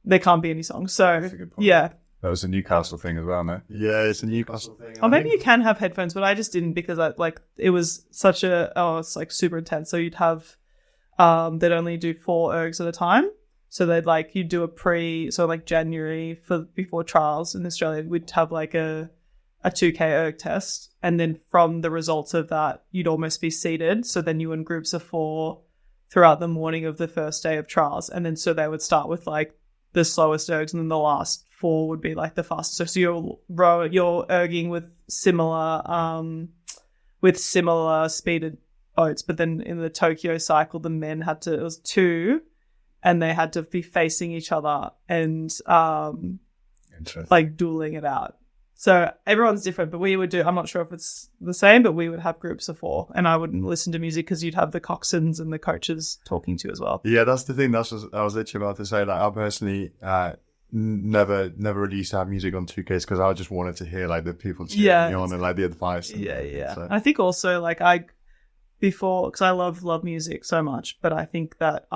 there can't be any songs. So, yeah. That was a Newcastle thing as well, no? Yeah, it's a Newcastle thing. Or maybe you can have headphones, but I just didn't, because it was such it's like super intense. So you'd have, they'd only do 4 ergs at a time. So you'd do so like January before trials in Australia, we'd have like a 2K erg test, and then from the results of that you'd almost be seated, so then you were in groups of 4 throughout the morning of the first day of trials, and then so they would start with like the slowest ergs, and then the last 4 would be like the fastest. So you're erging with similar speeded boats, but then in the Tokyo cycle the men it was 2, and they had to be facing each other and like dueling it out. So everyone's different, but we would I'm not sure if it's the same, but we would have groups of 4, and I wouldn't listen to music because you'd have the coxswains and the coaches talking to you as well. Yeah, that's the thing. That's what I was literally about to say. Like, I personally never really used to have music on 2Ks because I just wanted to hear like the people cheering me on and like the advice. Yeah. So. I think also like because I love music so much, but I think that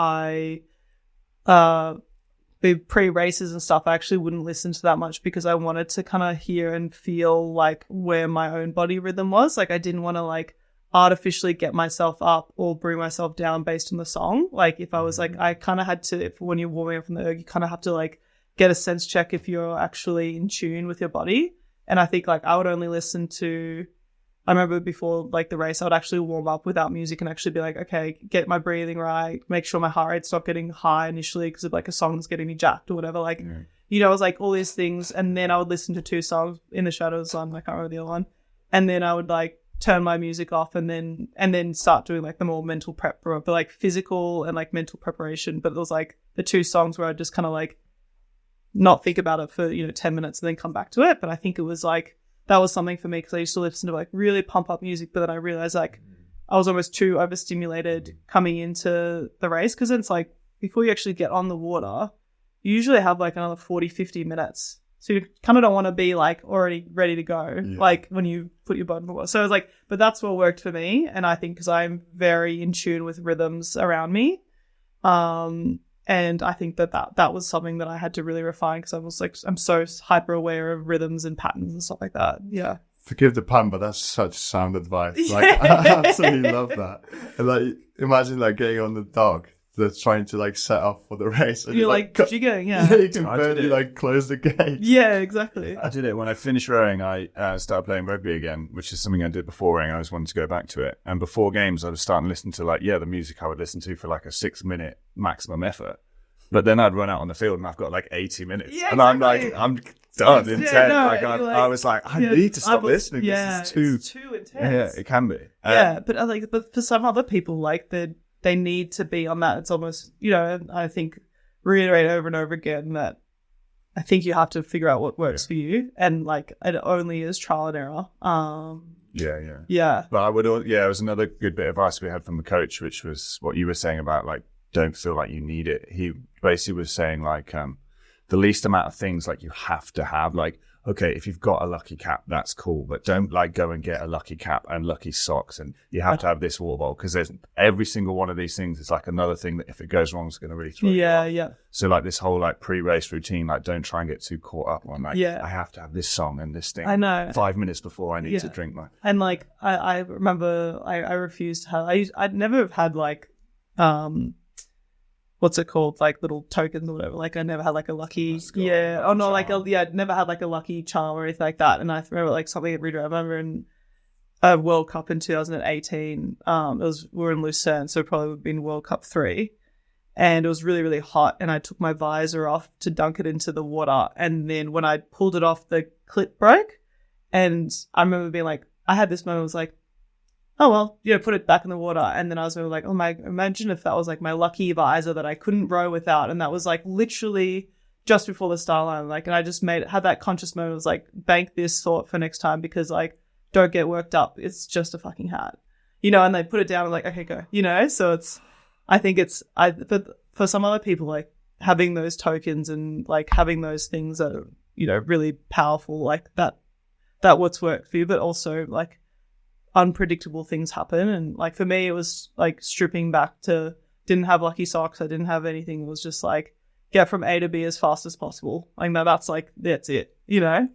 the pre-races and stuff, I actually wouldn't listen to that much because I wanted to kind of hear and feel like where my own body rhythm was. Like I didn't want to like artificially get myself up or bring myself down based on the song. Like if I was like, I kind of had to, when you're warming up from the erg, you kind of have to like get a sense check if you're actually in tune with your body. And I think like I would only listen to, I remember before like the race, I would actually warm up without music and actually be like, okay, get my breathing right, make sure my heart rate's not getting high initially because of like a song's getting me jacked or whatever. Like, it was like all these things. And then I would listen to 2 songs, In the Shadows, I can't remember the other one. And then I would like turn my music off and then start doing like the more mental prep, but like physical and like mental preparation. But it was like the 2 songs where I just kind of like not think about it for, 10 minutes and then come back to it. But I think it was like, that was something for me because I used to listen to like really pump up music, but then I realized like I was almost too overstimulated coming into the race, because it's like before you actually get on the water, you usually have like another 40-50 minutes. So you kind of don't want to be like already ready to go, like when you put your body in the water. So I was like, but that's what worked for me. And I think because I'm very in tune with rhythms around me. And I think that was something that I had to really refine because I was like, I'm so hyper aware of rhythms and patterns and stuff like that. Yeah. Forgive the pun, but that's such sound advice. Like, I absolutely love that. And like, imagine like getting on the dog they're trying to like set off for the race. And You're like jigging, yeah. You can I did barely it. like close the gate. Yeah, exactly. I did it when I finished rowing. I started playing rugby again, which is something I did before rowing. I always wanted to go back to it. And before games, I was starting to listen to the music I would listen to for like a 6-minute maximum effort. But then I'd run out on the field and I've got like 80 minutes, Yeah, and I'm exactly. like, I'm done in 10. no, I was like, I need to stop listening. Yeah, This is it's too intense. yeah, it can be. But for some other people, like they need to be on that. It's almost, I think reiterate over and over again that I think you have to figure out what works for you, and like it only is trial and error. Yeah. But it was another good bit of advice we had from the coach, which was what you were saying about like, don't feel like you need it. He basically was saying like, the least amount of things like you have to have, like, okay, if you've got a lucky cap, that's cool, but don't like go and get a lucky cap and lucky socks and you have to have this water bottle, because there's every single one of these things is like another thing that if it goes wrong is going to really throw you off. Yeah. So like this whole like pre-race routine, like don't try and get too caught up on like, I have to have this song and this thing. I know. 5 minutes before I need to drink my. And like I remember I refused to have. I'd never have had like what's it called, like little tokens or whatever. Like I never had like a lucky I'd never had like a lucky charm or anything like that. And I remember like something at Reader. I remember in a World Cup in 2018. We were in Lucerne, so it probably would have been World Cup 3. And it was really, really hot, and I took my visor off to dunk it into the water. And then when I pulled it off, the clip broke. And I remember being like, I had this moment, I was like, oh, well, put it back in the water. And then I was like, oh my, imagine if that was like my lucky visor that I couldn't row without. And that was like literally just before the start line. Like, and I just had that conscious moment. It was like, bank this thought for next time, because like, don't get worked up. It's just a fucking hat, and they put it down and like, okay, go, so but for some other people, like having those tokens and like having those things that are, really powerful, like that what's worked for you, but also like, unpredictable things happen. And like for me it was like stripping back to, didn't have lucky socks, I didn't have anything. It was just like get from A to B as fast as possible. Like that's it. Yeah.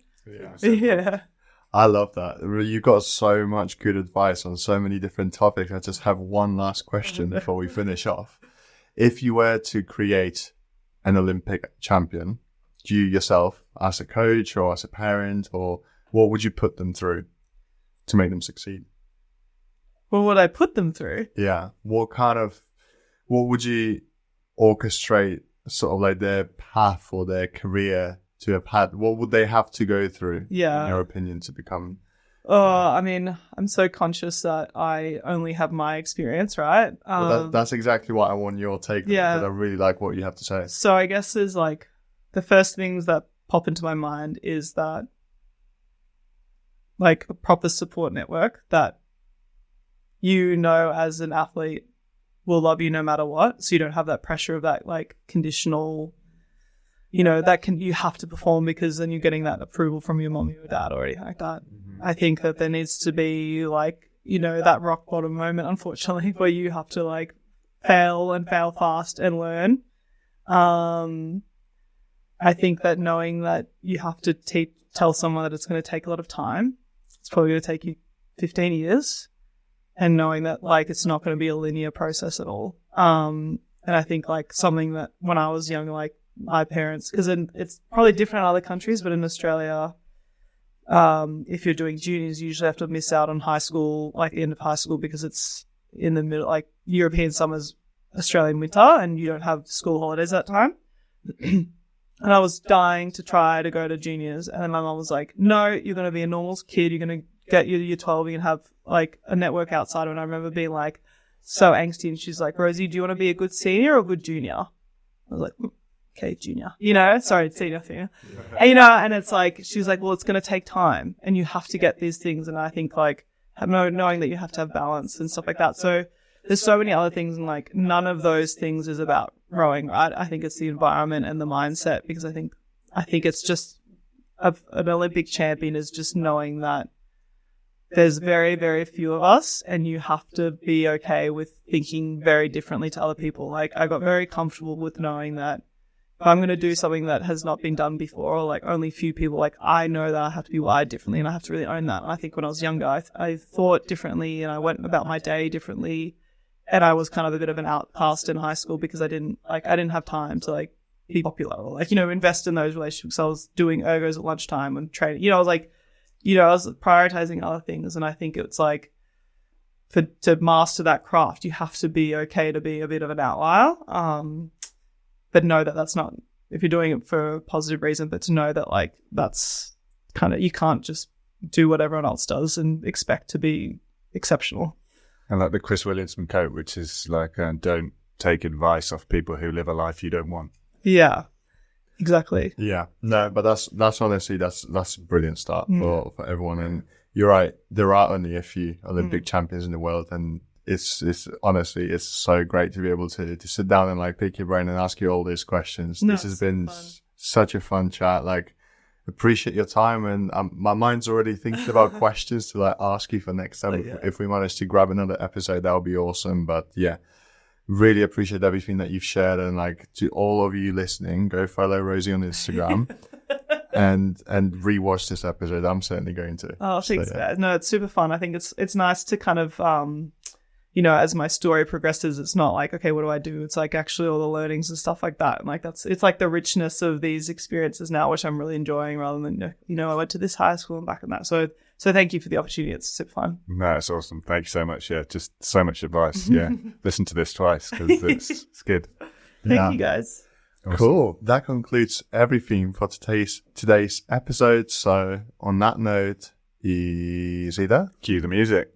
I love that. You got so much good advice on so many different topics. I just have one last question before we finish off. If you were to create an Olympic champion, you yourself as a coach or as a parent, or what would you put them through to make them succeed? What would I put them through? Yeah. What would you orchestrate sort of like their path or their career to have had? What would they have to go through, in your opinion, to become? I mean, I'm so conscious that I only have my experience, right? Well, that's exactly what I want your take on, because I really like what you have to say. So I guess there's like, the first things that pop into my mind is that like a proper support network that as an athlete will love you no matter what. So you don't have that pressure of that like conditional, you have to perform because then you're getting that approval from your mom or your dad or anything like that. Mm-hmm. I think that there needs to be like, that rock bottom moment, unfortunately, where you have to like fail and fail fast and learn. I think that knowing that you have to tell someone that it's going to take a lot of time, it's probably going to take you 15 years, and knowing that like it's not going to be a linear process at all. And I think like something that when I was young, like my parents, because it's probably different in other countries, but in Australia, if you're doing juniors, you usually have to miss out on high school, like the end of high school, because it's in the middle, like European summer's Australian winter, and you don't have school holidays that time. And I was dying to try to go to juniors, and then my mom was like, no, you're going to be a normal kid, you're going to get your year 12, you're going to have like a network outside. And I remember being like so angsty, and she's like, Rosie, do you want to be a good senior or a good junior? I was like, okay, junior, sorry, senior. And, and it's like, she's like, well, it's going to take time and you have to get these things. And I think like knowing that you have to have balance and stuff like that. So there's so many other things, and like none of those things is about rowing, right? I think it's the environment and the mindset, because I think it's just an Olympic champion is just knowing that there's very, very few of us, and you have to be okay with thinking very differently to other people. Like I got very comfortable with knowing that if I'm going to do something that has not been done before, or like only few people, like I know that I have to be wired differently, and I have to really own that. And I think when I was younger, I thought differently, and I went about my day differently. and I was kind of a bit of an outcast in high school because I didn't have time to like be popular or like, invest in those relationships. I was doing ergos at lunchtime and training, I was like, I was prioritizing other things. And I think it's like, to master that craft, you have to be okay to be a bit of an outlier. But know that that's not, if you're doing it for a positive reason, but to know that like, that's kind of, you can't just do what everyone else does and expect to be exceptional. And like the Chris Williamson quote, which is like, don't take advice off people who live a life you don't want. Yeah, exactly. Yeah, no, but that's honestly, that's a brilliant start for everyone. And you're right, there are only a few Olympic champions in the world, and it's honestly, it's so great to be able to sit down and like pick your brain and ask you all these questions. No, this has been fun. such a fun chat. Like, appreciate your time, and my mind's already thinking about questions to like ask you for next time. If we manage to grab another episode, that would be awesome. But yeah, really appreciate everything that you've shared, and like to all of you listening, go follow Rosie on Instagram and rewatch this episode. I'm certainly going to. Oh, thanks. So, yeah. No, it's super fun. I think it's nice to kind of as my story progresses, it's not like, okay, what do I do? It's like actually all the learnings and stuff like that. And like it's like the richness of these experiences now, which I'm really enjoying, rather than I went to this high school and back in that. So thank you for the opportunity. It's super fun. No, it's awesome. Thank you so much. Yeah, just so much advice. Yeah, listen to this twice because it's good. Thank you guys. Awesome. Cool. That concludes everything for today's episode. So on that note, easy there. Cue the music.